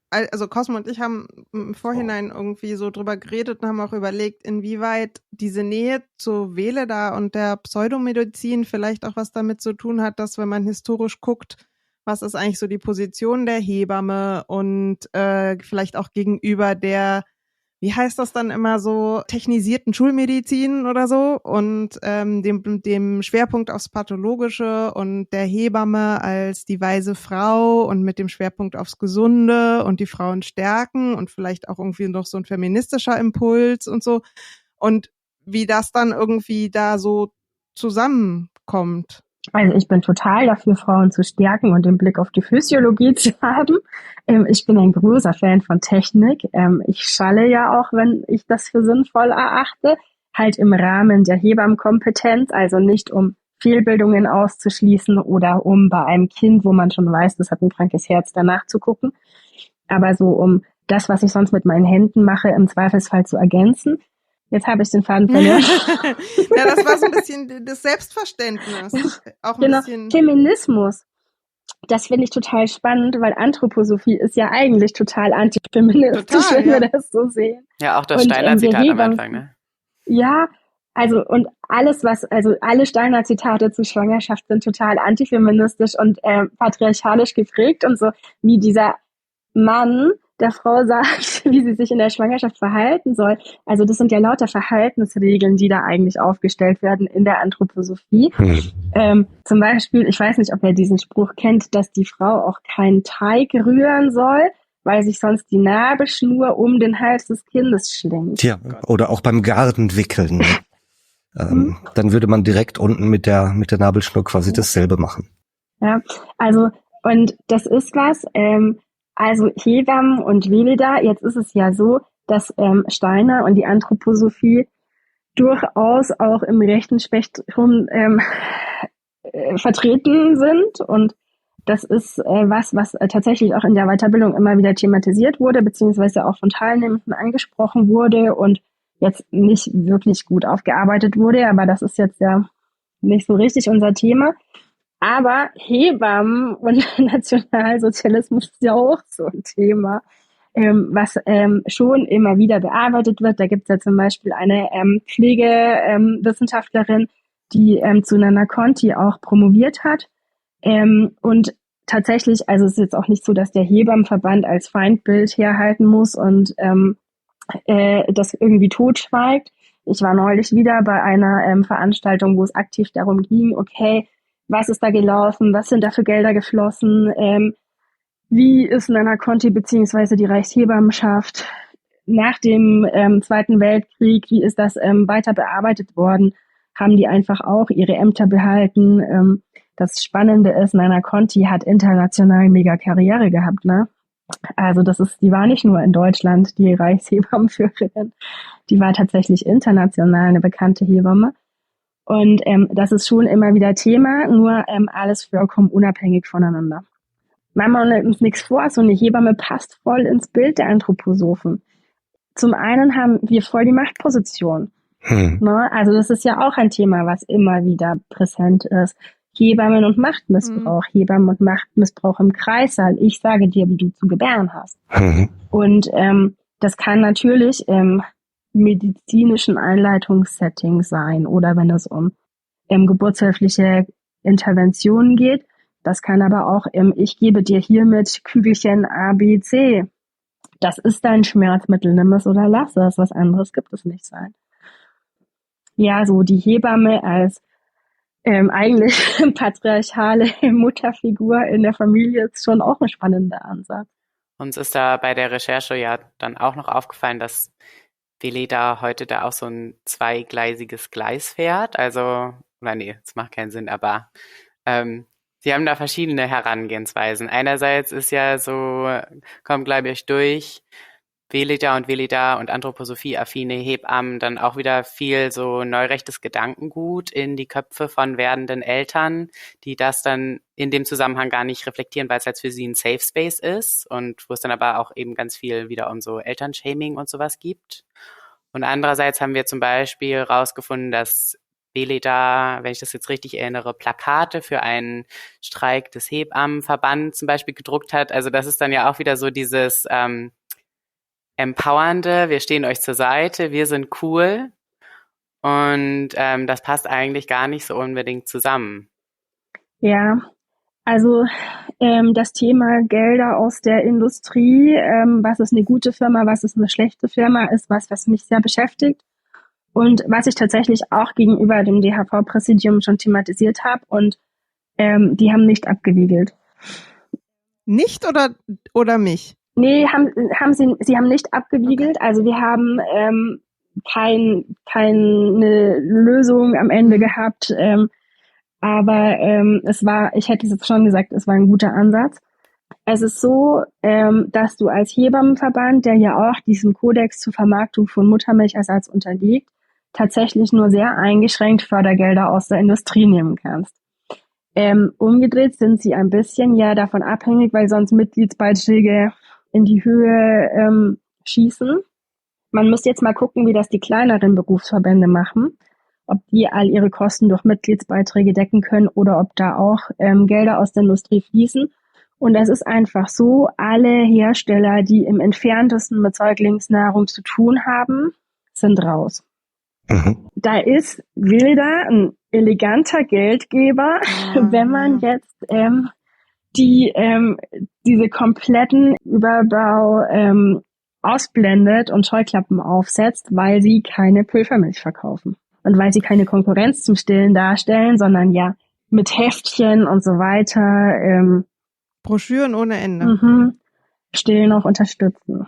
Speaker 4: Also Cosmo und ich haben im Vorhinein irgendwie so drüber geredet und haben auch überlegt, inwieweit diese Nähe zu Veleda und der Pseudomedizin vielleicht auch was damit zu tun hat, dass wenn man historisch guckt, was ist eigentlich so die Position der Hebamme und vielleicht auch gegenüber der, wie heißt das dann immer so, technisierten Schulmedizin oder so und dem Schwerpunkt aufs Pathologische und der Hebamme als die weise Frau und mit dem Schwerpunkt aufs Gesunde und die Frauen stärken und vielleicht auch irgendwie noch so ein feministischer Impuls und so und wie das dann irgendwie da so zusammenkommt.
Speaker 5: Also ich bin total dafür, Frauen zu stärken und den Blick auf die Physiologie zu haben. Ich bin ein großer Fan von Technik. Ich schalle ja auch, wenn ich das für sinnvoll erachte, halt im Rahmen der Hebammenkompetenz, also nicht um Fehlbildungen auszuschließen oder um bei einem Kind, wo man schon weiß, das hat ein krankes Herz, danach zu gucken, aber so um das, was ich sonst mit meinen Händen mache, im Zweifelsfall zu ergänzen. Jetzt habe ich den Faden verloren.
Speaker 4: Ja, das war so ein bisschen das Selbstverständnis. Auch ein
Speaker 5: genau.
Speaker 4: bisschen.
Speaker 5: Feminismus. Das finde ich total spannend, weil Anthroposophie ist ja eigentlich total antifeministisch, wenn wir das so sehen.
Speaker 3: Ja, auch das Steiner-Zitat am Anfang, ne?
Speaker 5: Ja, also und alle Steiner-Zitate zu Schwangerschaft sind total antifeministisch und patriarchalisch geprägt und so, wie dieser Mann der Frau sagt, wie sie sich in der Schwangerschaft verhalten soll. Also das sind ja lauter Verhaltensregeln, die da eigentlich aufgestellt werden in der Anthroposophie. Zum Beispiel, ich weiß nicht, ob ihr diesen Spruch kennt, dass die Frau auch keinen Teig rühren soll, weil sich sonst die Nabelschnur um den Hals des Kindes schlingt.
Speaker 2: Ja, oder auch beim Gartenwickeln. Dann würde man direkt unten mit der Nabelschnur quasi dasselbe machen.
Speaker 5: Ja, also und das ist was, also Hebammen und Veleda, jetzt ist es ja so, dass Steiner und die Anthroposophie durchaus auch im rechten Spektrum vertreten sind und das ist was tatsächlich auch in der Weiterbildung immer wieder thematisiert wurde, beziehungsweise auch von Teilnehmenden angesprochen wurde und jetzt nicht wirklich gut aufgearbeitet wurde, aber das ist jetzt ja nicht so richtig unser Thema. Aber Hebammen und Nationalsozialismus ist ja auch so ein Thema, was schon immer wieder bearbeitet wird. Da gibt es ja zum Beispiel eine Pflegewissenschaftlerin, die zu Nana Conti auch promoviert hat. Und tatsächlich, also es ist jetzt auch nicht so, dass der Hebammenverband als Feindbild herhalten muss und das irgendwie totschweigt. Ich war neulich wieder bei einer Veranstaltung, wo es aktiv darum ging, okay, was ist da gelaufen, was sind da für Gelder geflossen, wie ist Nana Conti beziehungsweise die Reichshebammenschaft nach dem Zweiten Weltkrieg, wie ist das weiter bearbeitet worden, haben die einfach auch ihre Ämter behalten. Das Spannende ist, Nana Conti hat international mega Karriere gehabt, ne? Also die war nicht nur in Deutschland die Reichshebammenführerin, die war tatsächlich international eine bekannte Hebamme. Und das ist schon immer wieder Thema, nur alles vollkommen unabhängig voneinander. Machen wir uns nichts vor, so eine Hebamme passt voll ins Bild der Anthroposophen. Zum einen haben wir voll die Machtposition. Ne? Also das ist ja auch ein Thema, was immer wieder präsent ist. Hebammen und Machtmissbrauch, Hebammen und Machtmissbrauch im Kreissaal. Ich sage dir, wie du zu gebären hast. Und das kann natürlich medizinischen Einleitungssetting sein oder wenn es um geburtshilfliche Interventionen geht. Das kann aber auch ich gebe dir hiermit Kügelchen A, B, C. Das ist dein Schmerzmittel, nimm es oder lass es. Was anderes gibt es nicht sein. Ja, so die Hebamme als eigentlich patriarchale Mutterfigur in der Familie ist schon auch ein spannender Ansatz.
Speaker 3: Uns ist da bei der Recherche ja dann auch noch aufgefallen, dass Veleda heute da auch so ein zweigleisiges Gleis fährt, also oder nee, das macht keinen Sinn, aber sie haben da verschiedene Herangehensweisen. Einerseits ist ja so, kommt glaube ich durch, Veleda und Anthroposophie-affine Hebammen dann auch wieder viel so neurechtes Gedankengut in die Köpfe von werdenden Eltern, die das dann in dem Zusammenhang gar nicht reflektieren, weil es halt für sie ein Safe Space ist und wo es dann aber auch eben ganz viel wieder um so Elternshaming und sowas gibt. Und andererseits haben wir zum Beispiel rausgefunden, dass Veleda, wenn ich das jetzt richtig erinnere, Plakate für einen Streik des Hebammenverbands zum Beispiel gedruckt hat. Also das ist dann ja auch wieder so dieses Empowernde, wir stehen euch zur Seite, wir sind cool und das passt eigentlich gar nicht so unbedingt zusammen.
Speaker 5: Ja, also das Thema Gelder aus der Industrie, was ist eine gute Firma, was ist eine schlechte Firma, ist was mich sehr beschäftigt und was ich tatsächlich auch gegenüber dem DHV-Präsidium schon thematisiert habe und die haben nicht abgewiegelt.
Speaker 4: Nicht oder mich?
Speaker 5: Nee, sie haben nicht abgewiegelt. Okay. Also wir haben keine Lösung am Ende gehabt. Aber ich hätte es schon gesagt, es war ein guter Ansatz. Es ist so, dass du als Hebammenverband, der ja auch diesem Kodex zur Vermarktung von Muttermilchersatz unterliegt, tatsächlich nur sehr eingeschränkt Fördergelder aus der Industrie nehmen kannst. Umgedreht sind sie ein bisschen ja davon abhängig, weil sonst Mitgliedsbeiträge in die Höhe schießen. Man muss jetzt mal gucken, wie das die kleineren Berufsverbände machen, ob die all ihre Kosten durch Mitgliedsbeiträge decken können oder ob da auch Gelder aus der Industrie fließen. Und es ist einfach so, alle Hersteller, die im Entferntesten mit Säuglingsnahrung zu tun haben, sind raus. Mhm. Da ist Veleda ein eleganter Geldgeber, wenn man jetzt diese kompletten Überbau ausblendet und Scheuklappen aufsetzt, weil sie keine Pulvermilch verkaufen. Und weil sie keine Konkurrenz zum Stillen darstellen, sondern ja mit Heftchen und so weiter.
Speaker 4: Broschüren ohne Ende.
Speaker 5: Stillen auch unterstützen.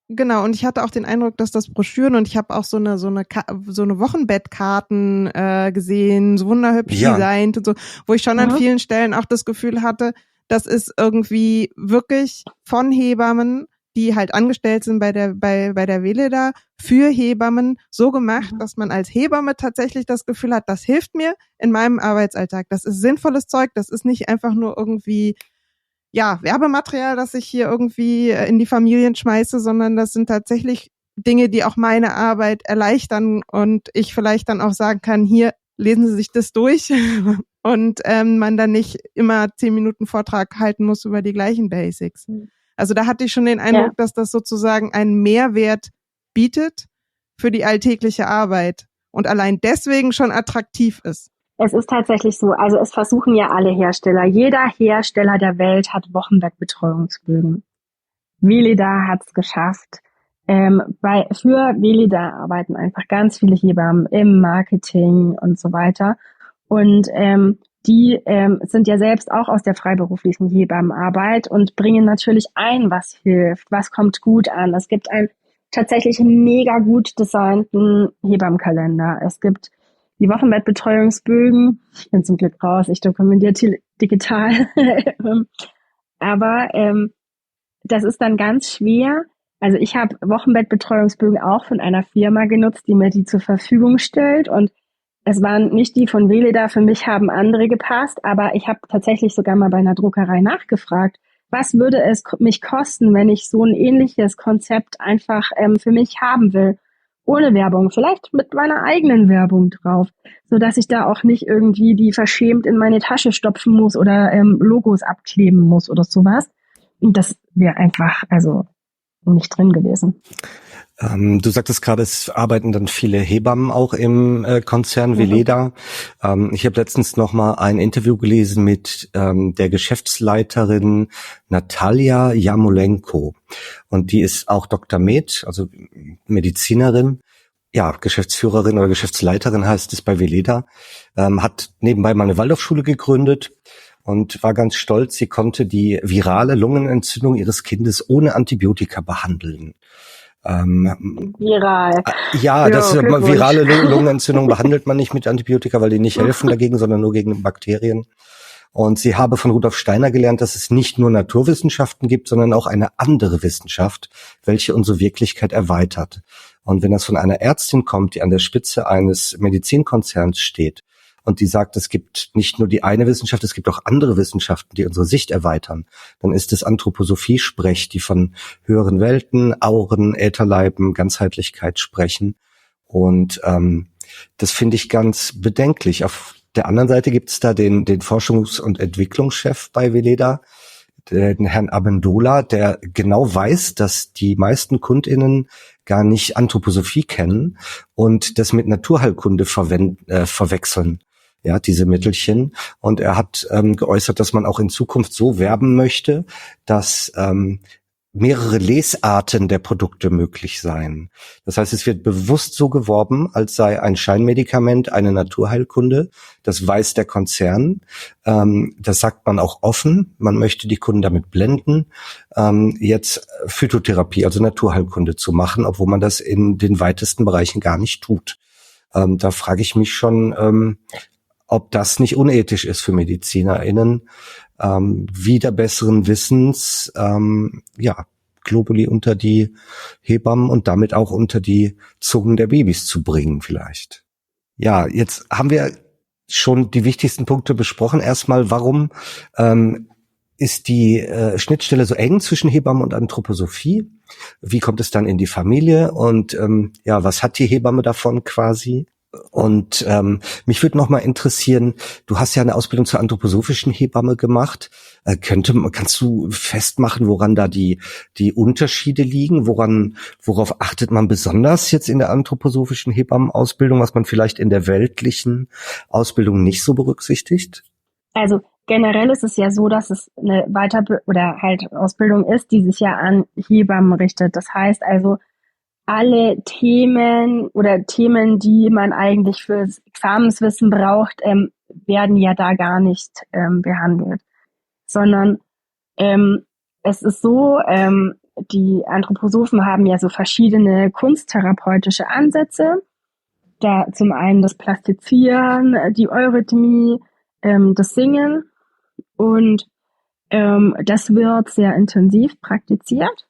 Speaker 4: Genau, und ich hatte auch den Eindruck, dass das Broschüren und ich habe auch so eine Wochenbettkarten gesehen, so wunderhübsch designt und so, wo ich schon an vielen Stellen auch das Gefühl hatte, das ist irgendwie wirklich von Hebammen, die halt angestellt sind bei der Veleda, für Hebammen so gemacht, dass man als Hebamme tatsächlich das Gefühl hat, das hilft mir in meinem Arbeitsalltag. Das ist sinnvolles Zeug, das ist nicht einfach nur irgendwie Werbematerial, das ich hier irgendwie in die Familien schmeiße, sondern das sind tatsächlich Dinge, die auch meine Arbeit erleichtern und ich vielleicht dann auch sagen kann, hier, lesen Sie sich das durch und man dann nicht immer 10 Minuten Vortrag halten muss über die gleichen Basics. Also da hatte ich schon den Eindruck, dass das sozusagen einen Mehrwert bietet für die alltägliche Arbeit und allein deswegen schon attraktiv ist.
Speaker 5: Es ist tatsächlich so, also es versuchen ja alle Hersteller. Jeder Hersteller der Welt hat Wochenbettbetreuungsbögen. Veleda hat es geschafft. Für Veleda arbeiten einfach ganz viele Hebammen im Marketing und so weiter. Und die sind ja selbst auch aus der freiberuflichen Hebammenarbeit und bringen natürlich ein, was hilft, was kommt gut an. Es gibt einen tatsächlich mega gut designten Hebammenkalender. Es gibt die Wochenbettbetreuungsbögen. Ich bin zum Glück raus, ich dokumentiere digital. Aber das ist dann ganz schwer. Also ich habe Wochenbettbetreuungsbögen auch von einer Firma genutzt, die mir die zur Verfügung stellt. Und es waren nicht die von Veleda, für mich haben andere gepasst. Aber ich habe tatsächlich sogar mal bei einer Druckerei nachgefragt, was würde es mich kosten, wenn ich so ein ähnliches Konzept einfach für mich haben will. Ohne Werbung, vielleicht mit meiner eigenen Werbung drauf, so dass ich da auch nicht irgendwie die verschämt in meine Tasche stopfen muss oder Logos abkleben muss oder sowas. Und das wäre einfach nicht drin gewesen.
Speaker 2: Du sagtest gerade, es arbeiten dann viele Hebammen auch im Konzern Veleda. Ich habe letztens noch mal ein Interview gelesen mit der Geschäftsleiterin Natalia Jamolenko. Und die ist auch Dr. Med, also Medizinerin. Ja, Geschäftsführerin oder Geschäftsleiterin heißt es bei Veleda. Hat nebenbei mal eine Waldorfschule gegründet und war ganz stolz, sie konnte die virale Lungenentzündung ihres Kindes ohne Antibiotika behandeln.
Speaker 5: Viral.
Speaker 2: Ja, das
Speaker 5: Glückwunsch.
Speaker 2: virale Lungenentzündung behandelt man nicht mit Antibiotika, weil die nicht helfen dagegen, sondern nur gegen Bakterien. Und sie habe von Rudolf Steiner gelernt, dass es nicht nur Naturwissenschaften gibt, sondern auch eine andere Wissenschaft, welche unsere Wirklichkeit erweitert. Und wenn das von einer Ärztin kommt, die an der Spitze eines Medizinkonzerns steht und die sagt, es gibt nicht nur die eine Wissenschaft, es gibt auch andere Wissenschaften, die unsere Sicht erweitern, dann ist es Anthroposophie-Sprech, die von höheren Welten, Auren, Ätherleiben, Ganzheitlichkeit sprechen. Und das finde ich ganz bedenklich. Auf der anderen Seite gibt es da den Forschungs- und Entwicklungschef bei Veleda, den Herrn Amendola, der genau weiß, dass die meisten KundInnen gar nicht Anthroposophie kennen und das mit Naturheilkunde verwechseln. Ja, diese Mittelchen. Und er hat geäußert, dass man auch in Zukunft so werben möchte, dass mehrere Lesarten der Produkte möglich seien. Das heißt, es wird bewusst so geworben, als sei ein Scheinmedikament eine Naturheilkunde. Das weiß der Konzern. Das sagt man auch offen. Man möchte die Kunden damit blenden, jetzt Phytotherapie, also Naturheilkunde zu machen, obwohl man das in den weitesten Bereichen gar nicht tut. Da frage ich mich schon, ob das nicht unethisch ist für MedizinerInnen, wieder besseren Wissens, Globuli unter die Hebammen und damit auch unter die Zungen der Babys zu bringen vielleicht. Ja, jetzt haben wir schon die wichtigsten Punkte besprochen. Erstmal, warum ist die Schnittstelle so eng zwischen Hebammen und Anthroposophie? Wie kommt es dann in die Familie? Und was hat die Hebamme davon quasi? Und mich würde noch mal interessieren, du hast ja eine Ausbildung zur anthroposophischen Hebamme gemacht. Kannst du festmachen, woran da die Unterschiede liegen? Worauf achtet man besonders jetzt in der anthroposophischen Hebammenausbildung, was man vielleicht in der weltlichen Ausbildung nicht so berücksichtigt?
Speaker 5: Also generell ist es ja so, dass es eine Ausbildung ist, die sich ja an Hebammen richtet. Das heißt also, alle Themen, die man eigentlich fürs Examenswissen braucht, werden ja da gar nicht behandelt. Sondern es ist so, die Anthroposophen haben ja so verschiedene kunsttherapeutische Ansätze. Da zum einen das Plastizieren, die Eurythmie, das Singen. Und das wird sehr intensiv praktiziert.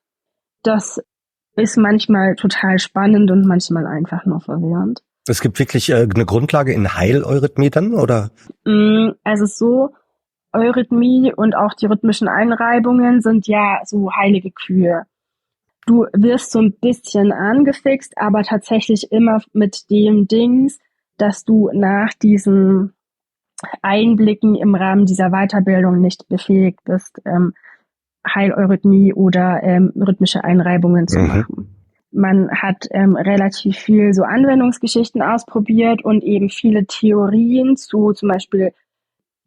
Speaker 5: Das ist manchmal total spannend und manchmal einfach nur verwirrend.
Speaker 2: Es gibt wirklich eine Grundlage in Heileurythmie dann, oder?
Speaker 5: Also so, Eurythmie und auch die rhythmischen Einreibungen sind ja so heilige Kühe. Du wirst so ein bisschen angefixt, aber tatsächlich immer mit dem Dings, dass du nach diesen Einblicken im Rahmen dieser Weiterbildung nicht befähigt bist, Heileurythmie oder rhythmische Einreibungen zu machen. Man hat relativ viel so Anwendungsgeschichten ausprobiert und eben viele Theorien zu zum Beispiel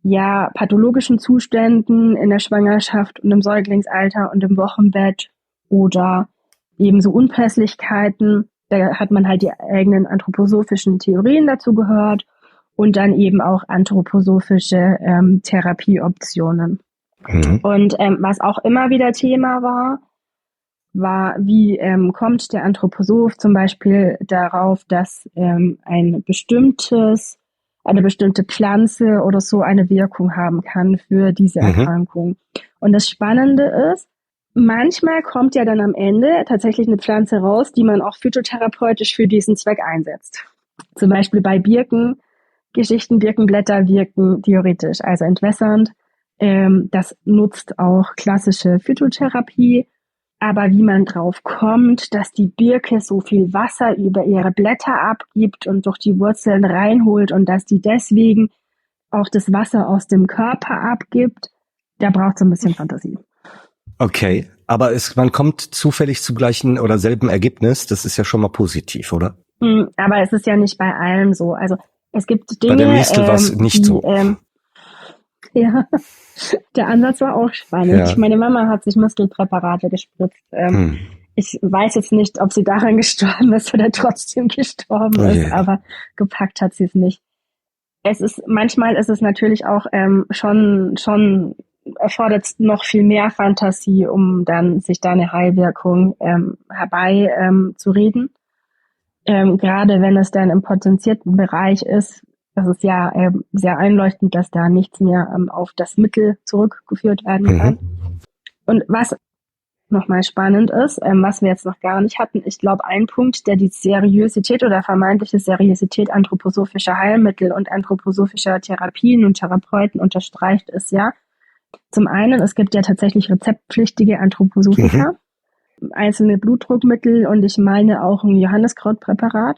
Speaker 5: pathologischen Zuständen in der Schwangerschaft und im Säuglingsalter und im Wochenbett oder eben so Unpässlichkeiten. Da hat man halt die eigenen anthroposophischen Theorien dazu gehört und dann eben auch anthroposophische Therapieoptionen. Und was auch immer wieder Thema war, wie kommt der Anthroposoph zum Beispiel darauf, dass eine bestimmte Pflanze oder so eine Wirkung haben kann für diese Erkrankung. Und das Spannende ist, manchmal kommt ja dann am Ende tatsächlich eine Pflanze raus, die man auch phytotherapeutisch für diesen Zweck einsetzt. Zum Beispiel bei Birkengeschichten, Birkenblätter wirken diuretisch, also entwässernd. Das nutzt auch klassische Phytotherapie. Aber wie man drauf kommt, dass die Birke so viel Wasser über ihre Blätter abgibt und durch die Wurzeln reinholt und dass die deswegen auch das Wasser aus dem Körper abgibt, da braucht es ein bisschen Fantasie.
Speaker 2: Okay, aber man kommt zufällig zum gleichen oder selben Ergebnis. Das ist ja schon mal positiv, oder?
Speaker 5: Aber es ist ja nicht bei allem so. Also es gibt Dinge,
Speaker 2: bei der Mistel war es nicht so.
Speaker 5: Ja, der Ansatz war auch spannend.
Speaker 2: Ja.
Speaker 5: Meine Mama hat sich Muskelpräparate gespritzt. Ich weiß jetzt nicht, ob sie daran gestorben ist oder trotzdem gestorben ist, aber gepackt hat sie es nicht. Manchmal ist es natürlich auch schon erfordert es noch viel mehr Fantasie, um dann sich da eine Heilwirkung herbei zu reden. Gerade wenn es dann im potenzierten Bereich ist, das ist ja sehr einleuchtend, dass da nichts mehr auf das Mittel zurückgeführt werden kann. Und was nochmal spannend ist, was wir jetzt noch gar nicht hatten, ich glaube, ein Punkt, der die Seriosität oder vermeintliche Seriosität anthroposophischer Heilmittel und anthroposophischer Therapien und Therapeuten unterstreicht, ist ja, zum einen, es gibt ja tatsächlich rezeptpflichtige Anthroposophika, einzelne Blutdruckmittel und ich meine auch ein Johanniskrautpräparat.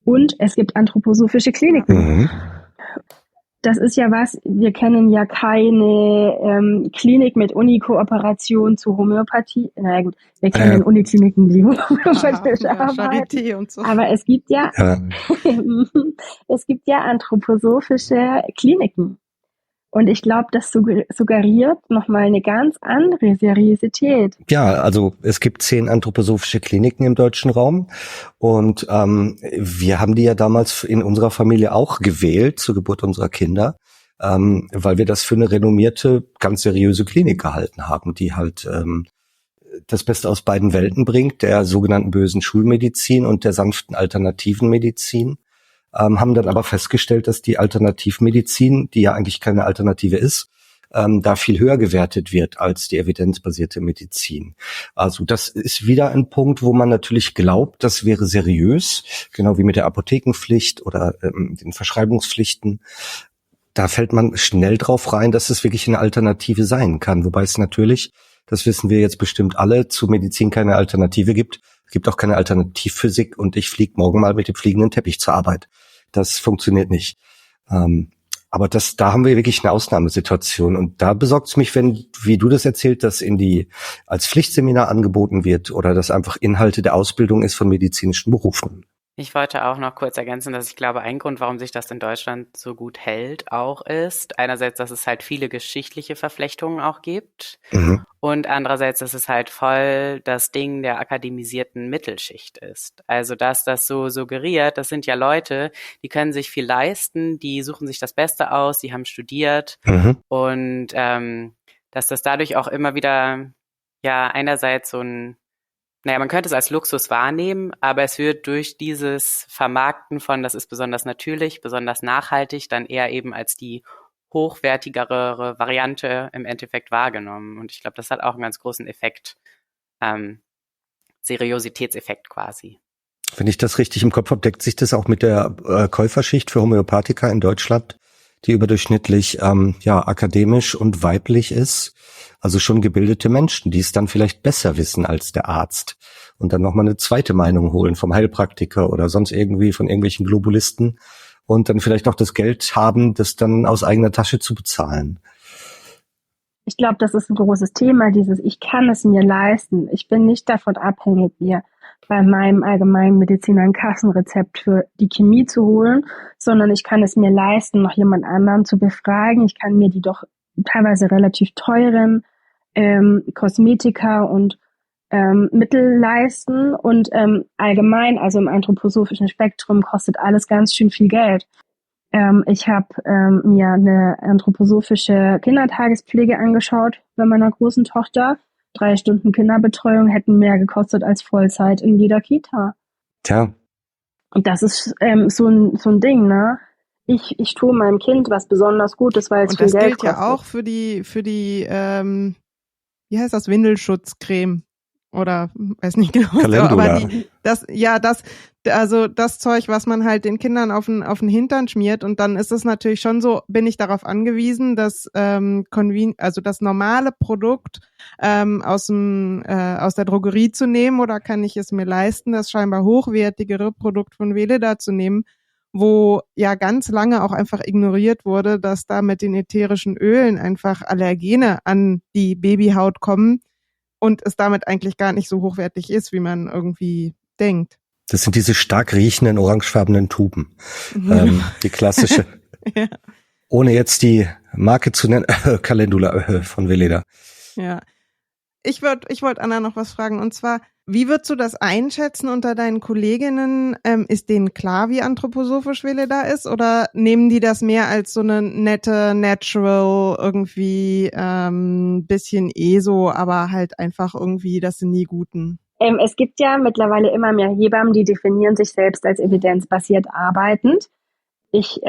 Speaker 5: Und es gibt anthroposophische Kliniken. Das ist ja was, wir kennen ja keine Klinik mit Uni-Kooperation zu Homöopathie. Na gut, wir kennen Unikliniken, die homöopathisch arbeiten. Und so. Aber es gibt ja, es gibt ja anthroposophische Kliniken. Und ich glaube, das suggeriert nochmal eine ganz andere Seriosität.
Speaker 2: Ja, also es gibt 10 anthroposophische Kliniken im deutschen Raum und wir haben die ja damals in unserer Familie auch gewählt zur Geburt unserer Kinder, weil wir das für eine renommierte, ganz seriöse Klinik gehalten haben, die halt das Beste aus beiden Welten bringt, der sogenannten bösen Schulmedizin und der sanften alternativen Medizin. Haben dann aber festgestellt, dass die Alternativmedizin, die ja eigentlich keine Alternative ist, da viel höher gewertet wird als die evidenzbasierte Medizin. Also das ist wieder ein Punkt, wo man natürlich glaubt, das wäre seriös, genau wie mit der Apothekenpflicht oder den Verschreibungspflichten. Da fällt man schnell drauf rein, dass es wirklich eine Alternative sein kann. Wobei es natürlich, das wissen wir jetzt bestimmt alle, zu Medizin keine Alternative gibt. Es gibt auch keine Alternativphysik und ich fliege morgen mal mit dem fliegenden Teppich zur Arbeit. Das funktioniert nicht. Aber da haben wir wirklich eine Ausnahmesituation und da besorgt es mich, wenn, wie du das erzählt, dass als Pflichtseminar angeboten wird oder das einfach Inhalte der Ausbildung ist von medizinischen Berufen.
Speaker 3: Ich wollte auch noch kurz ergänzen, dass ich glaube, ein Grund, warum sich das in Deutschland so gut hält, auch ist, einerseits, dass es halt viele geschichtliche Verflechtungen auch gibt und andererseits, dass es halt voll das Ding der akademisierten Mittelschicht ist. Also, dass das so suggeriert, das sind ja Leute, die können sich viel leisten, die suchen sich das Beste aus, die haben studiert und dass das dadurch auch immer wieder ja einerseits so man könnte es als Luxus wahrnehmen, aber es wird durch dieses Vermarkten von, das ist besonders natürlich, besonders nachhaltig, dann eher eben als die hochwertigere Variante im Endeffekt wahrgenommen. Und ich glaube, das hat auch einen ganz großen Effekt, Seriositätseffekt quasi.
Speaker 2: Wenn ich das richtig im Kopf habe, deckt sich das auch mit der Käuferschicht für Homöopathika in Deutschland, die überdurchschnittlich akademisch und weiblich ist. Also schon gebildete Menschen, die es dann vielleicht besser wissen als der Arzt und dann nochmal eine zweite Meinung holen vom Heilpraktiker oder sonst irgendwie von irgendwelchen Globulisten und dann vielleicht auch das Geld haben, das dann aus eigener Tasche zu bezahlen.
Speaker 5: Ich glaube, das ist ein großes Thema, ich kann es mir leisten. Ich bin nicht davon abhängig, mir bei meinem Allgemeinmediziner ein Kassenrezept für die Chemie zu holen, sondern ich kann es mir leisten, noch jemand anderen zu befragen. Ich kann mir die doch teilweise relativ teuren Kosmetika und Mittel leisten und allgemein, also im anthroposophischen Spektrum, kostet alles ganz schön viel Geld. Ich habe mir eine anthroposophische Kindertagespflege angeschaut bei meiner großen Tochter. 3 Stunden Kinderbetreuung hätten mehr gekostet als Vollzeit in jeder Kita.
Speaker 2: Tja.
Speaker 5: Und das ist so ein Ding, ne? Ich tue meinem Kind was besonders Gutes, weil es viel Geld kostet.
Speaker 4: Und das gilt ja auch für die wie heißt das, Windelschutzcreme oder weiß nicht genau.
Speaker 2: Calendula.
Speaker 4: Aber das Zeug, was man halt den Kindern auf den Hintern schmiert und dann ist es natürlich schon so, bin ich darauf angewiesen, dass das normale Produkt aus der Drogerie zu nehmen oder kann ich es mir leisten, das scheinbar hochwertigere Produkt von Veleda zu nehmen, wo ja ganz lange auch einfach ignoriert wurde, dass da mit den ätherischen Ölen einfach Allergene an die Babyhaut kommen und es damit eigentlich gar nicht so hochwertig ist, wie man irgendwie denkt.
Speaker 2: Das sind diese stark riechenden orangefarbenen Tuben. Die klassische. Ja. Ohne jetzt die Marke zu nennen, Calendula von Veleda.
Speaker 4: Ja. Ich wollte Anna noch was fragen, und zwar, wie würdest du das einschätzen unter deinen Kolleginnen? Ist denen klar, wie anthroposophisch Veleda ist, oder nehmen die das mehr als so eine nette, natural, irgendwie bisschen ESO, aber halt einfach irgendwie, das sind die Guten?
Speaker 5: Es gibt ja mittlerweile immer mehr Hebammen, die definieren sich selbst als evidenzbasiert arbeitend. Ich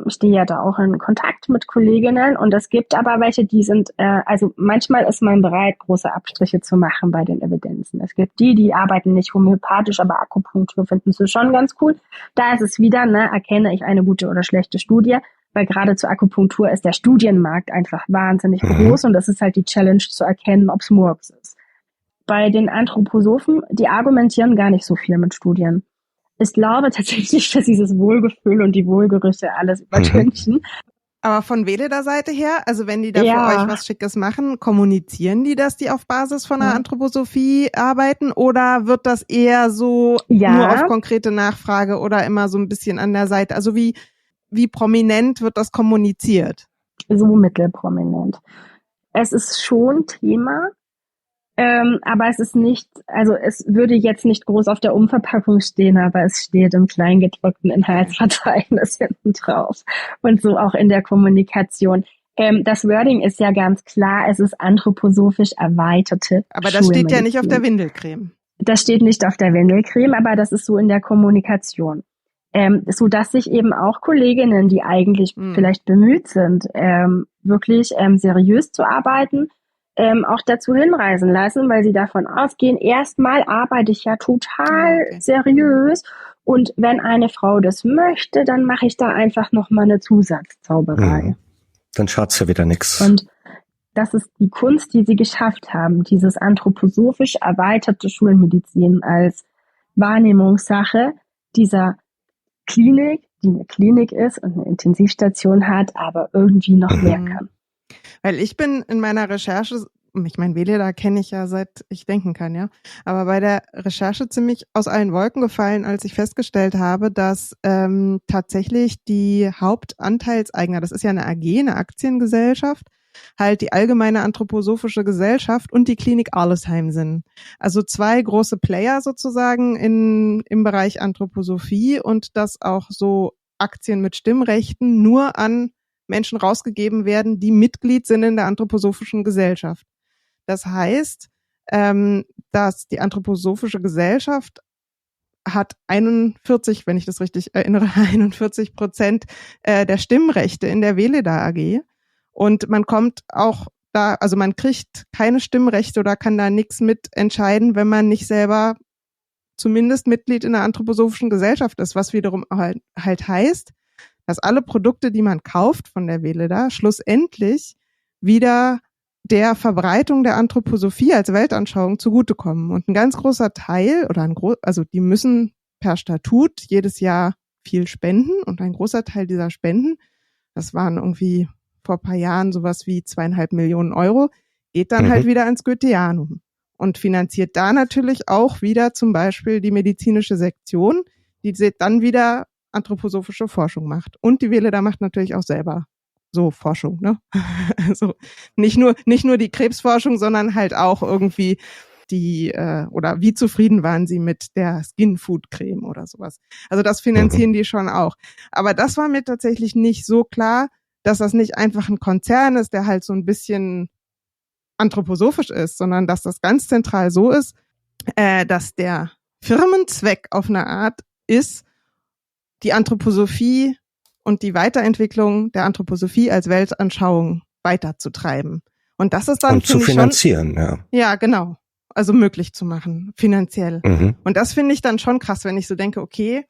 Speaker 5: stehe ja da auch in Kontakt mit Kolleginnen, und es gibt aber welche, die sind, also manchmal ist man bereit, große Abstriche zu machen bei den Evidenzen. Es gibt die arbeiten nicht homöopathisch, aber Akupunktur finden sie schon ganz cool. Da ist es wieder, erkenne ich eine gute oder schlechte Studie, weil gerade zur Akupunktur ist der Studienmarkt einfach wahnsinnig groß, und das ist halt die Challenge zu erkennen, ob es Murks ist. Bei den Anthroposophen, die argumentieren gar nicht so viel mit Studien. Ich glaube tatsächlich, dass dieses Wohlgefühl und die Wohlgerüche alles übertünchen.
Speaker 4: Aber von Veleda-Seite her, also wenn die da für euch was Schickes machen, kommunizieren die das, die auf Basis von der Anthroposophie arbeiten, oder wird das eher so nur auf konkrete Nachfrage oder immer so ein bisschen an der Seite? Also wie prominent wird das kommuniziert?
Speaker 5: So mittelprominent. Es ist schon Thema. Aber es ist nicht, also es würde jetzt nicht groß auf der Umverpackung stehen, aber es steht im kleingedruckten Inhaltsverzeichnis hinten drauf. Und so auch in der Kommunikation. Das Wording ist ja ganz klar, es ist anthroposophisch erweiterte
Speaker 4: Aber das steht ja nicht auf der Windelcreme.
Speaker 5: Das steht nicht auf der Windelcreme, aber das ist so in der Kommunikation. So dass sich eben auch Kolleginnen, die eigentlich vielleicht bemüht sind, wirklich seriös zu arbeiten, auch dazu hinreisen lassen, weil sie davon ausgehen, erstmal arbeite ich ja total seriös, und wenn eine Frau das möchte, dann mache ich da einfach nochmal eine Zusatzzauberei.
Speaker 2: Dann schad's ja wieder nix.
Speaker 5: Und das ist die Kunst, die sie geschafft haben, dieses anthroposophisch erweiterte Schulmedizin als Wahrnehmungssache dieser Klinik, die eine Klinik ist und eine Intensivstation hat, aber irgendwie noch mehr kann.
Speaker 4: Weil ich bin in meiner Recherche, ich meine, Veleda kenne ich ja seit ich denken kann, ja, aber bei der Recherche ziemlich aus allen Wolken gefallen, als ich festgestellt habe, dass tatsächlich die Hauptanteilseigner, das ist ja eine AG, eine Aktiengesellschaft, halt die Allgemeine Anthroposophische Gesellschaft und die Klinik Arlesheim sind. Also zwei große Player sozusagen im Bereich Anthroposophie, und dass auch so Aktien mit Stimmrechten nur an Menschen rausgegeben werden, die Mitglied sind in der Anthroposophischen Gesellschaft. Das heißt, dass die Anthroposophische Gesellschaft hat 41, wenn ich das richtig erinnere, 41% der Stimmrechte in der Veleda AG. Und man kommt auch da, also man kriegt keine Stimmrechte oder kann da nichts mitentscheiden, wenn man nicht selber zumindest Mitglied in der Anthroposophischen Gesellschaft ist, was wiederum halt heißt, dass alle Produkte, die man kauft von der Veleda, schlussendlich wieder der Verbreitung der Anthroposophie als Weltanschauung zugutekommen. Und ein ganz großer Teil, also die müssen per Statut jedes Jahr viel spenden, und ein großer Teil dieser Spenden, das waren irgendwie vor ein paar Jahren sowas wie 2,5 Millionen Euro, geht dann halt wieder ans Goetheanum und finanziert da natürlich auch wieder zum Beispiel die medizinische Sektion, die dann wieder anthroposophische Forschung macht. Und die Veleda macht natürlich auch selber so Forschung, ne? Also nicht nur die Krebsforschung, sondern halt auch irgendwie oder wie zufrieden waren sie mit der Skin Food Creme oder sowas. Also das finanzieren die schon auch. Aber das war mir tatsächlich nicht so klar, dass das nicht einfach ein Konzern ist, der halt so ein bisschen anthroposophisch ist, sondern dass das ganz zentral so ist, dass der Firmenzweck auf eine Art ist, die Anthroposophie und die Weiterentwicklung der Anthroposophie als Weltanschauung weiterzutreiben. Und das ist dann,
Speaker 2: und zu finanzieren, ja.
Speaker 4: Ja, genau. Also möglich zu machen, finanziell. Und das finde ich dann schon krass, wenn ich so denke, okay,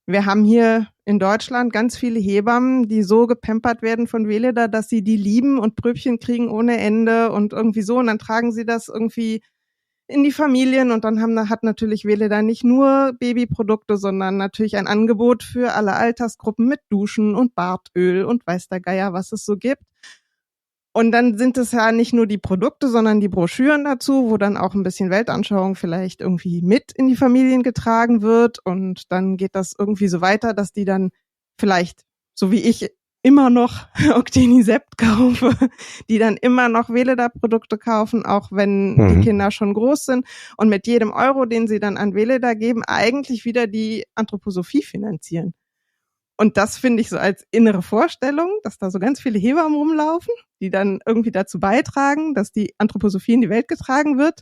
Speaker 4: wir haben hier in Deutschland ganz viele Hebammen, die so gepampert werden von Veleda, dass sie die lieben und Pröbchen kriegen ohne Ende und irgendwie so. Und dann tragen sie das irgendwie in die Familien, und dann hat natürlich Veleda nicht nur Babyprodukte, sondern natürlich ein Angebot für alle Altersgruppen mit Duschen und Bartöl und weiß der Geier, was es so gibt. Und dann sind es ja nicht nur die Produkte, sondern die Broschüren dazu, wo dann auch ein bisschen Weltanschauung vielleicht irgendwie mit in die Familien getragen wird. Und dann geht das irgendwie so weiter, dass die dann vielleicht, so wie ich immer noch Octenisept kaufe, die dann immer noch Weleda-Produkte kaufen, auch wenn die Kinder schon groß sind und mit jedem Euro, den sie dann an Weleda geben, eigentlich wieder die Anthroposophie finanzieren. Und das finde ich so als innere Vorstellung, dass da so ganz viele Hebammen rumlaufen, die dann irgendwie dazu beitragen, dass die Anthroposophie in die Welt getragen wird,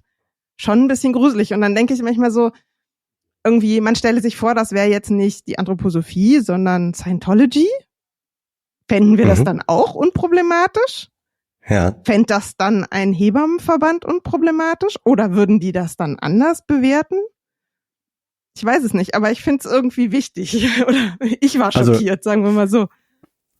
Speaker 4: schon ein bisschen gruselig. Und dann denke ich manchmal so, irgendwie, man stelle sich vor, das wäre jetzt nicht die Anthroposophie, sondern Scientology. Fänden wir das dann auch unproblematisch?
Speaker 2: Ja.
Speaker 4: Fände das dann ein Hebammenverband unproblematisch? Oder würden die das dann anders bewerten? Ich weiß es nicht, aber ich finde es irgendwie wichtig. Oder ich war schockiert, sagen wir mal so.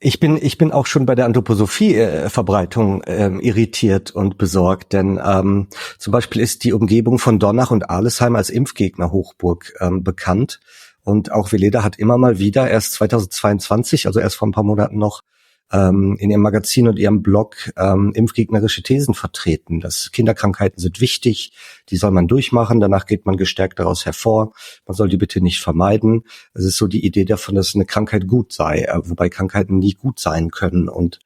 Speaker 2: Ich bin auch schon bei der Anthroposophie-Verbreitung irritiert und besorgt, denn zum Beispiel ist die Umgebung von Dornach und Arlesheim als Impfgegner-Hochburg bekannt. Und auch Weleda hat immer mal wieder, erst 2022, also erst vor ein paar Monaten noch, in ihrem Magazin und ihrem Blog impfgegnerische Thesen vertreten. Dass Kinderkrankheiten sind wichtig, die soll man durchmachen, danach geht man gestärkt daraus hervor. Man soll die bitte nicht vermeiden. Es ist so die Idee davon, dass eine Krankheit gut sei, wobei Krankheiten nie gut sein können. Und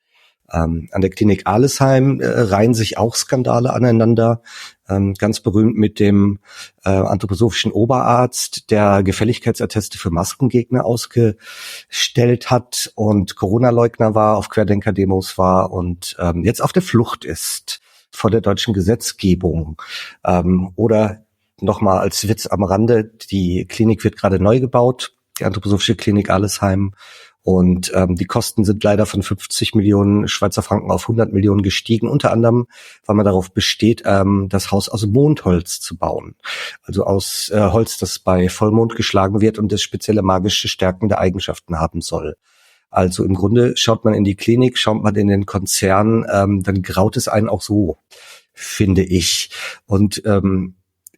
Speaker 2: an der Klinik Arlesheim reihen sich auch Skandale aneinander. Ganz berühmt mit dem anthroposophischen Oberarzt, der Gefälligkeitsatteste für Maskengegner ausgestellt hat und Corona-Leugner war, auf Querdenker-Demos war und jetzt auf der Flucht ist vor der deutschen Gesetzgebung. Oder nochmal als Witz am Rande, die Klinik wird gerade neu gebaut, die anthroposophische Klinik Arlesheim. Und die Kosten sind leider von 50 Millionen Schweizer Franken auf 100 Millionen gestiegen, unter anderem, weil man darauf besteht, das Haus aus Mondholz zu bauen. Also aus Holz, das bei Vollmond geschlagen wird und das spezielle magische stärkende Eigenschaften haben soll. Also im Grunde schaut man in die Klinik, schaut man in den Konzern, dann graut es einen auch so, finde ich. Und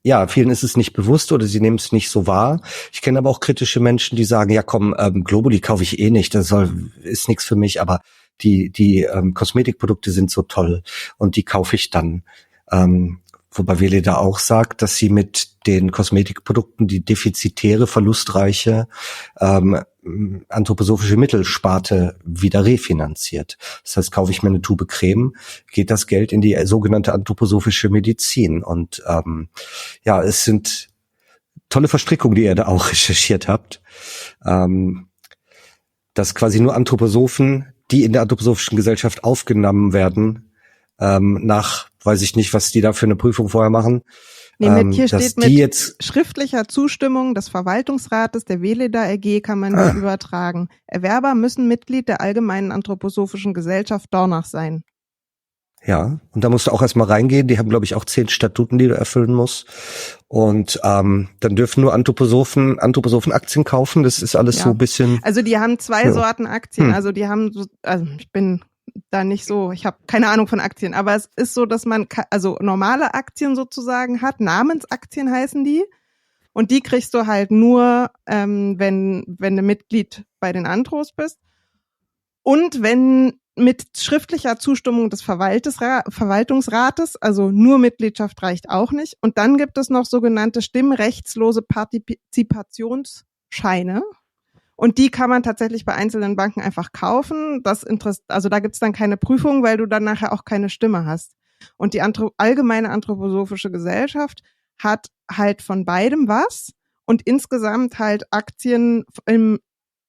Speaker 2: ja, vielen ist es nicht bewusst oder sie nehmen es nicht so wahr. Ich kenne aber auch kritische Menschen, die sagen, ja komm, Globuli kaufe ich eh nicht, ist nichts für mich, aber die Kosmetikprodukte sind so toll und die kaufe ich dann. Wobei Weleda auch sagt, dass sie mit den Kosmetikprodukten die defizitäre, verlustreiche anthroposophische Mittelsparte wieder refinanziert. Das heißt, kaufe ich mir eine Tube Creme, geht das Geld in die sogenannte anthroposophische Medizin. Und ja, es sind tolle Verstrickungen, die ihr da auch recherchiert habt. Dass quasi nur Anthroposophen, die in der anthroposophischen Gesellschaft aufgenommen werden, nach, weiß ich nicht, was die da für eine Prüfung vorher machen.
Speaker 4: Nee, hier steht mit schriftlicher Zustimmung des Verwaltungsrates der Weleda AG kann man die übertragen. Erwerber müssen Mitglied der Allgemeinen Anthroposophischen Gesellschaft Dornach sein.
Speaker 2: Ja, und da musst du auch erstmal reingehen. Die haben, glaube ich, auch 10 Statuten, die du erfüllen musst. Und dann dürfen nur Anthroposophen Aktien kaufen. Das ist alles so ein bisschen...
Speaker 4: Also die haben 2 Sorten Aktien. Also die haben ich bin da nicht so, ich habe keine Ahnung von Aktien, aber es ist so, dass man also normale Aktien sozusagen hat, Namensaktien heißen die, und die kriegst du halt nur, wenn du Mitglied bei den Anthros bist und wenn mit schriftlicher Zustimmung des Verwaltungsrates, also nur Mitgliedschaft reicht auch nicht, und dann gibt es noch sogenannte stimmrechtslose Partizipationsscheine. Und die kann man tatsächlich bei einzelnen Banken einfach kaufen. Also da gibt's dann keine Prüfung, weil du dann nachher auch keine Stimme hast. Und die Allgemeine Anthroposophische Gesellschaft hat halt von beidem was und insgesamt halt Aktien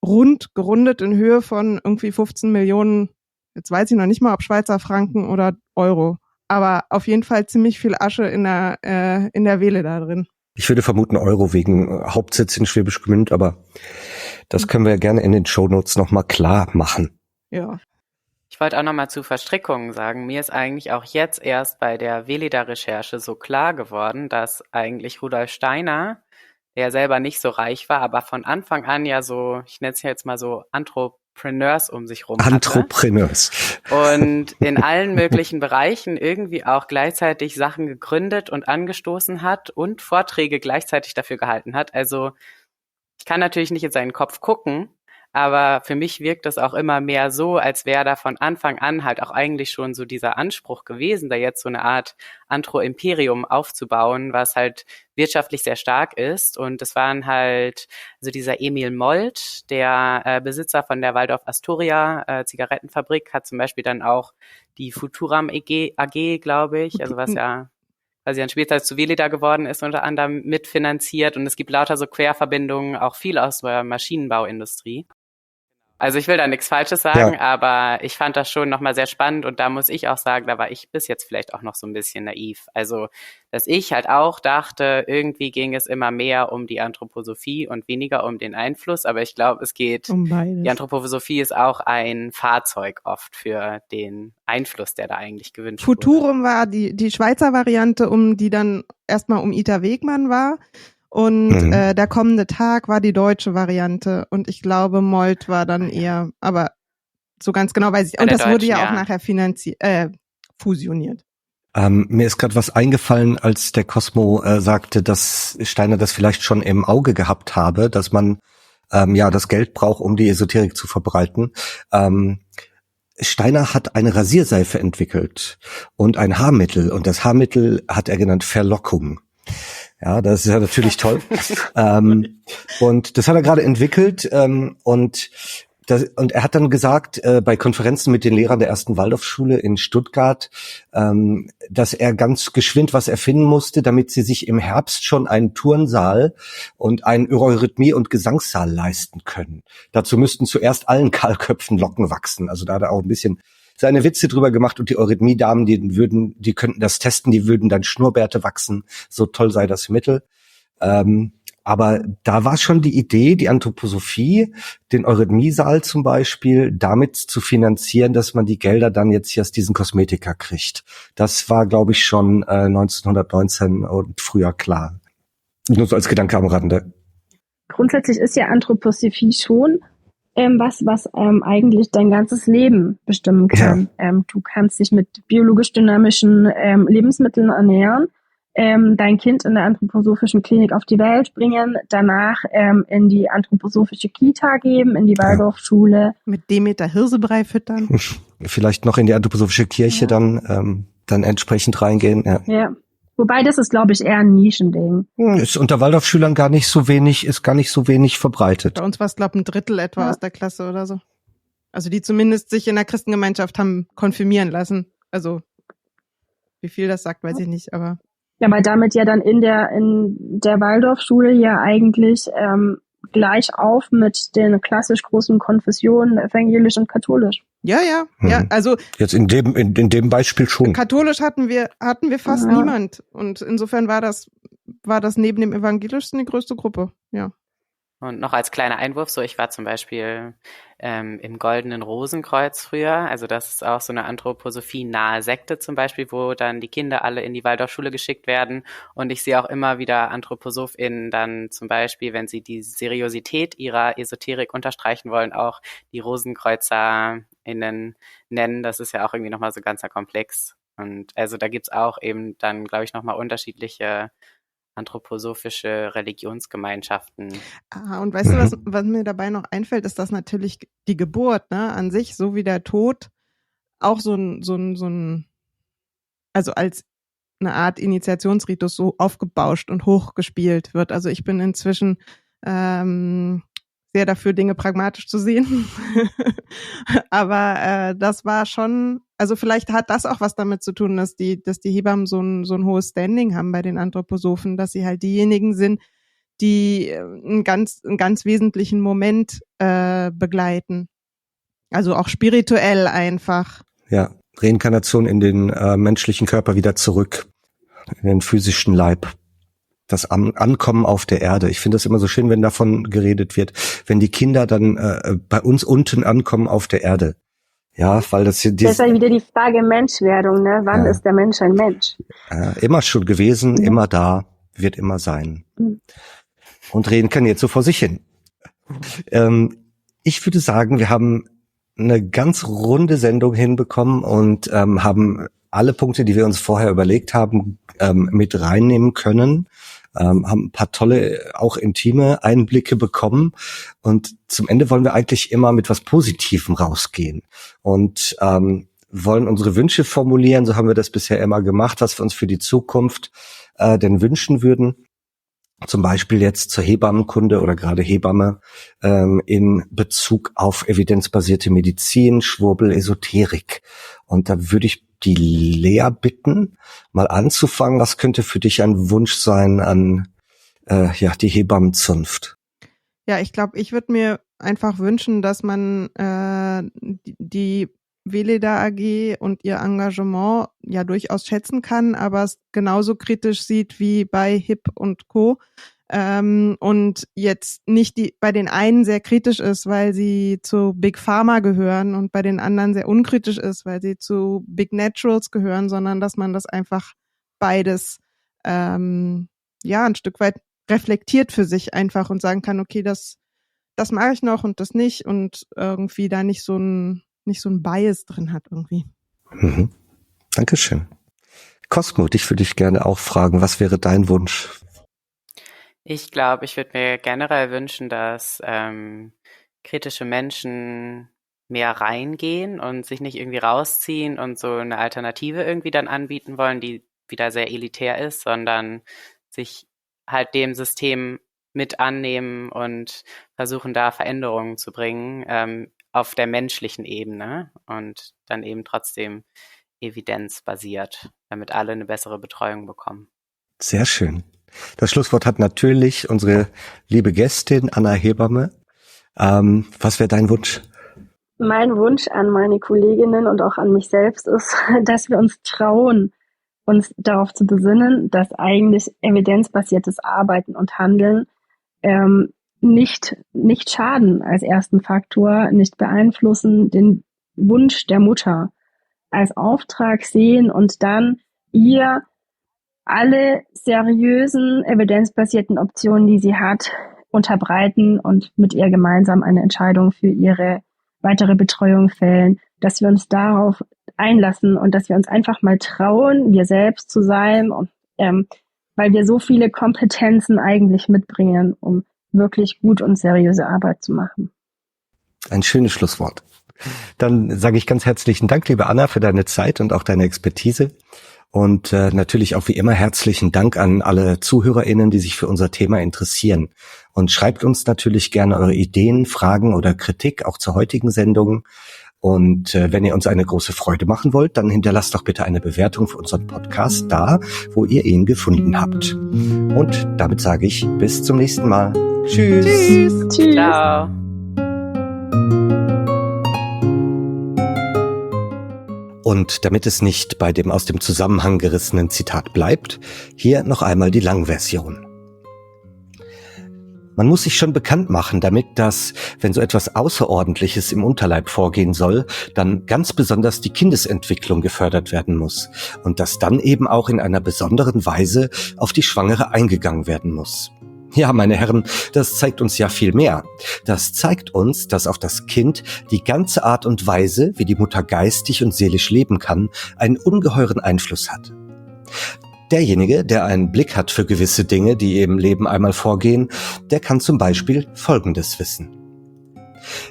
Speaker 4: gerundet in Höhe von irgendwie 15 Millionen, jetzt weiß ich noch nicht mal, ob Schweizer Franken oder Euro. Aber auf jeden Fall ziemlich viel Asche in der Weleda drin.
Speaker 2: Ich würde vermuten Euro wegen Hauptsitz in Schwäbisch Gmünd, aber das können wir ja gerne in den Shownotes nochmal klar machen.
Speaker 4: Ja.
Speaker 3: Ich wollte auch nochmal zu Verstrickungen sagen. Mir ist eigentlich auch jetzt erst bei der Weleda-Recherche so klar geworden, dass eigentlich Rudolf Steiner, der selber nicht so reich war, aber von Anfang an ja so, ich nenne es jetzt mal so Entrepreneurs um sich rum hatte.
Speaker 2: Entrepreneurs.
Speaker 3: Und in allen möglichen Bereichen irgendwie auch gleichzeitig Sachen gegründet und angestoßen hat und Vorträge gleichzeitig dafür gehalten hat. Also ich kann natürlich nicht in seinen Kopf gucken, Aber für mich wirkt das auch immer mehr so, als wäre da von Anfang an halt auch eigentlich schon so dieser Anspruch gewesen, da jetzt so eine Art Andro-Imperium aufzubauen, was halt wirtschaftlich sehr stark ist. Und es waren halt, also dieser Emil Molt, der Besitzer von der Waldorf Astoria Zigarettenfabrik, hat zum Beispiel dann auch die Futuram AG, glaube ich, also was ja quasi dann später zu Weleda geworden ist, unter anderem mitfinanziert. Und es gibt lauter so Querverbindungen, auch viel aus der Maschinenbauindustrie. Also ich will da nichts Falsches sagen, aber ich fand das schon nochmal sehr spannend und da muss ich auch sagen, da war ich bis jetzt vielleicht auch noch so ein bisschen naiv. Also, dass ich halt auch dachte, irgendwie ging es immer mehr um die Anthroposophie und weniger um den Einfluss, aber ich glaube, es geht,
Speaker 4: Um beides.
Speaker 3: die Anthroposophie ist auch ein Fahrzeug oft für den Einfluss, der da eigentlich gewünscht wurde.
Speaker 4: Futurum war die Schweizer Variante, die dann erstmal um Ita Wegmann war. Und der kommende Tag war die deutsche Variante. Und ich glaube, Molt war dann eher, aber so ganz genau weiß ich. Und das wurde ja auch nachher fusioniert.
Speaker 2: Mir ist gerade was eingefallen, als der Cosmo sagte, dass Steiner das vielleicht schon im Auge gehabt habe, dass man das Geld braucht, um die Esoterik zu verbreiten. Steiner hat eine Rasierseife entwickelt und ein Haarmittel. Und das Haarmittel hat er genannt Verlockung. Ja, das ist ja natürlich toll. Und das hat er gerade entwickelt und er hat dann gesagt, bei Konferenzen mit den Lehrern der ersten Waldorfschule in Stuttgart, dass er ganz geschwind was erfinden musste, damit sie sich im Herbst schon einen Turnsaal und einen Eurythmie- und Gesangssaal leisten können. Dazu müssten zuerst allen Kahlköpfen Locken wachsen. Also da hat er auch ein bisschen seine Witze drüber gemacht und die Eurythmie-Damen, die könnten das testen, die würden dann Schnurrbärte wachsen. So toll sei das Mittel. Aber da war schon die Idee, die Anthroposophie, den Eurythmie-Saal zum Beispiel, damit zu finanzieren, dass man die Gelder dann jetzt hier aus diesen Kosmetika kriegt. Das war, glaube ich, schon 1919 und früher klar. Nur so als Gedanke am Rande.
Speaker 5: Grundsätzlich ist ja Anthroposophie schon was eigentlich dein ganzes Leben bestimmen kann. Ja. Du kannst dich mit biologisch dynamischen Lebensmitteln ernähren, dein Kind in der anthroposophischen Klinik auf die Welt bringen, danach in die anthroposophische Kita geben, in die Waldorfschule.
Speaker 4: Mit Demeter Hirsebrei füttern.
Speaker 2: Vielleicht noch in die anthroposophische Kirche dann entsprechend reingehen.
Speaker 5: Ja. Wobei, das ist, glaube ich, eher ein Nischending.
Speaker 2: Ist unter Waldorfschülern gar nicht so wenig verbreitet.
Speaker 4: Bei uns war es, glaube ich, 1/3 etwa aus der Klasse oder so. Also die zumindest sich in der Christengemeinschaft haben konfirmieren lassen. Also wie viel das sagt, weiß ich nicht, aber.
Speaker 5: Ja, weil damit ja dann in der Waldorfschule ja eigentlich gleich auf mit den klassisch großen Konfessionen, evangelisch und katholisch.
Speaker 4: Ja, also.
Speaker 2: Jetzt in dem Beispiel schon.
Speaker 4: Katholisch hatten wir fast niemand. Und insofern war das neben dem Evangelischsten die größte Gruppe, ja.
Speaker 3: Und noch als kleiner Einwurf, so ich war zum Beispiel im Goldenen Rosenkreuz früher, also das ist auch so eine Anthroposophie-nahe Sekte zum Beispiel, wo dann die Kinder alle in die Waldorfschule geschickt werden und ich sehe auch immer wieder AnthroposophInnen dann zum Beispiel, wenn sie die Seriosität ihrer Esoterik unterstreichen wollen, auch die RosenkreuzerInnen nennen, das ist ja auch irgendwie nochmal so ein ganzer Komplex und also da gibt's auch eben dann, glaube ich, nochmal unterschiedliche anthroposophische Religionsgemeinschaften.
Speaker 4: Und weißt du, was mir dabei noch einfällt, ist, dass natürlich die Geburt, ne, an sich, so wie der Tod, auch so ein, also als eine Art Initiationsritus so aufgebauscht und hochgespielt wird. Also ich bin inzwischen sehr dafür, Dinge pragmatisch zu sehen. Aber das war schon, also vielleicht hat das auch was damit zu tun, dass die Hebammen so ein hohes Standing haben bei den Anthroposophen, dass sie halt diejenigen sind, die einen ganz wesentlichen Moment begleiten. Also auch spirituell einfach.
Speaker 2: Ja, Reinkarnation in den menschlichen Körper wieder zurück, in den physischen Leib. Das Ankommen auf der Erde. Ich finde das immer so schön, wenn davon geredet wird, wenn die Kinder dann bei uns unten ankommen auf der Erde. Ja, weil das hier...
Speaker 5: Das ist ja wieder die Frage Menschwerdung, ne? Wann ist der Mensch ein Mensch?
Speaker 2: Immer schon gewesen, immer da, wird immer sein. Und reinkarniert so vor sich hin. Ich würde sagen, wir haben eine ganz runde Sendung hinbekommen und haben alle Punkte, die wir uns vorher überlegt haben, mit reinnehmen können. haben ein paar tolle, auch intime Einblicke bekommen. Und zum Ende wollen wir eigentlich immer mit was Positivem rausgehen und wollen unsere Wünsche formulieren. So haben wir das bisher immer gemacht, was wir uns für die Zukunft denn wünschen würden. Zum Beispiel jetzt zur Hebammenkunde oder gerade Hebamme in Bezug auf evidenzbasierte Medizin, Schwurbel, Esoterik. Und da würde ich die Lea bitten, mal anzufangen. Was könnte für dich ein Wunsch sein an die Hebammenzunft?
Speaker 4: Ja, ich glaube, ich würde mir einfach wünschen, dass man die Veleda AG und ihr Engagement ja durchaus schätzen kann, aber es genauso kritisch sieht wie bei HIP und Co. Und jetzt nicht bei den einen sehr kritisch ist, weil sie zu Big Pharma gehören und bei den anderen sehr unkritisch ist, weil sie zu Big Naturals gehören, sondern dass man das einfach beides ein Stück weit reflektiert für sich einfach und sagen kann, okay, das mache ich noch und das nicht und irgendwie da nicht so ein Bias drin hat irgendwie.
Speaker 2: Mhm. Dankeschön. Cosmo, dich würde ich gerne auch fragen, was wäre dein Wunsch?
Speaker 3: Ich glaube, ich würde mir generell wünschen, dass kritische Menschen mehr reingehen und sich nicht irgendwie rausziehen und so eine Alternative irgendwie dann anbieten wollen, die wieder sehr elitär ist, sondern sich halt dem System mit annehmen und versuchen, da Veränderungen zu bringen, auf der menschlichen Ebene und dann eben trotzdem evidenzbasiert, damit alle eine bessere Betreuung bekommen.
Speaker 2: Sehr schön. Das Schlusswort hat natürlich unsere liebe Gästin Anna Hebamme. Was wäre dein Wunsch?
Speaker 5: Mein Wunsch an meine Kolleginnen und auch an mich selbst ist, dass wir uns trauen, uns darauf zu besinnen, dass eigentlich evidenzbasiertes Arbeiten und Handeln nicht schaden als ersten Faktor, nicht beeinflussen, den Wunsch der Mutter als Auftrag sehen und dann ihr alle seriösen, evidenzbasierten Optionen, die sie hat, unterbreiten und mit ihr gemeinsam eine Entscheidung für ihre weitere Betreuung fällen, dass wir uns darauf einlassen und dass wir uns einfach mal trauen, wir selbst zu sein, und, weil wir so viele Kompetenzen eigentlich mitbringen, um wirklich gut und seriöse Arbeit zu machen.
Speaker 2: Ein schönes Schlusswort. Dann sage ich ganz herzlichen Dank, liebe Anna, für deine Zeit und auch deine Expertise. Und natürlich auch wie immer herzlichen Dank an alle ZuhörerInnen, die sich für unser Thema interessieren. Und schreibt uns natürlich gerne eure Ideen, Fragen oder Kritik, auch zur heutigen Sendung. Und wenn ihr uns eine große Freude machen wollt, dann hinterlasst doch bitte eine Bewertung für unseren Podcast da, wo ihr ihn gefunden habt. Und damit sage ich bis zum nächsten Mal. Tschüss.
Speaker 4: Tschüss.
Speaker 5: Tschüss.
Speaker 3: Ciao.
Speaker 2: Und damit es nicht bei dem aus dem Zusammenhang gerissenen Zitat bleibt, hier noch einmal die Langversion. Man muss sich schon bekannt machen damit, dass, wenn so etwas Außerordentliches im Unterleib vorgehen soll, dann ganz besonders die Kindesentwicklung gefördert werden muss und dass dann eben auch in einer besonderen Weise auf die Schwangere eingegangen werden muss. Ja, meine Herren, das zeigt uns ja viel mehr. Das zeigt uns, dass auf das Kind die ganze Art und Weise, wie die Mutter geistig und seelisch leben kann, einen ungeheuren Einfluss hat. Derjenige, der einen Blick hat für gewisse Dinge, die im Leben einmal vorgehen, der kann zum Beispiel Folgendes wissen.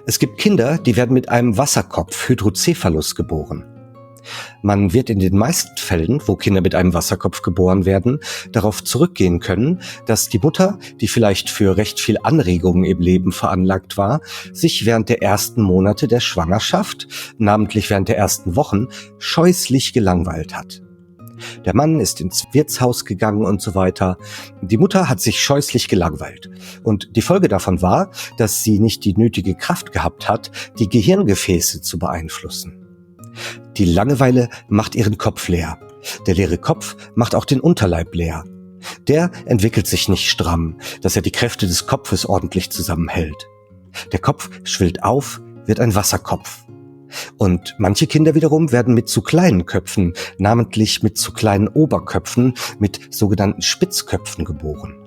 Speaker 2: Es gibt Kinder, die werden mit einem Wasserkopf, Hydrocephalus, geboren. Man wird in den meisten Fällen, wo Kinder mit einem Wasserkopf geboren werden, darauf zurückgehen können, dass die Mutter, die vielleicht für recht viel Anregungen im Leben veranlagt war, sich während der ersten Monate der Schwangerschaft, namentlich während der ersten Wochen, scheußlich gelangweilt hat. Der Mann ist ins Wirtshaus gegangen und so weiter. Die Mutter hat sich scheußlich gelangweilt. Und die Folge davon war, dass sie nicht die nötige Kraft gehabt hat, die Gehirngefäße zu beeinflussen. Die Langeweile macht ihren Kopf leer. Der leere Kopf macht auch den Unterleib leer. Der entwickelt sich nicht stramm, dass er die Kräfte des Kopfes ordentlich zusammenhält. Der Kopf schwillt auf, wird ein Wasserkopf. Und manche Kinder wiederum werden mit zu kleinen Köpfen, namentlich mit zu kleinen Oberköpfen, mit sogenannten Spitzköpfen geboren.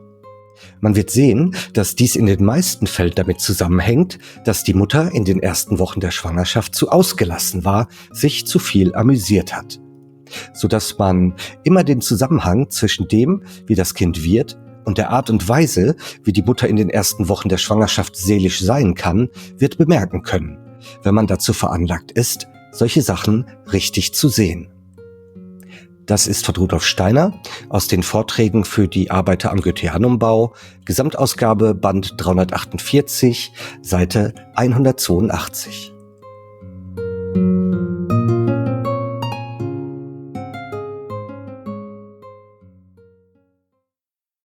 Speaker 2: Man wird sehen, dass dies in den meisten Fällen damit zusammenhängt, dass die Mutter in den ersten Wochen der Schwangerschaft zu ausgelassen war, sich zu viel amüsiert hat. Sodass man immer den Zusammenhang zwischen dem, wie das Kind wird, und der Art und Weise, wie die Mutter in den ersten Wochen der Schwangerschaft seelisch sein kann, wird bemerken können, wenn man dazu veranlagt ist, solche Sachen richtig zu sehen. Das ist von Rudolf Steiner aus den Vorträgen für die Arbeiter am Goetheanum-Bau, Gesamtausgabe Band 348, Seite 182.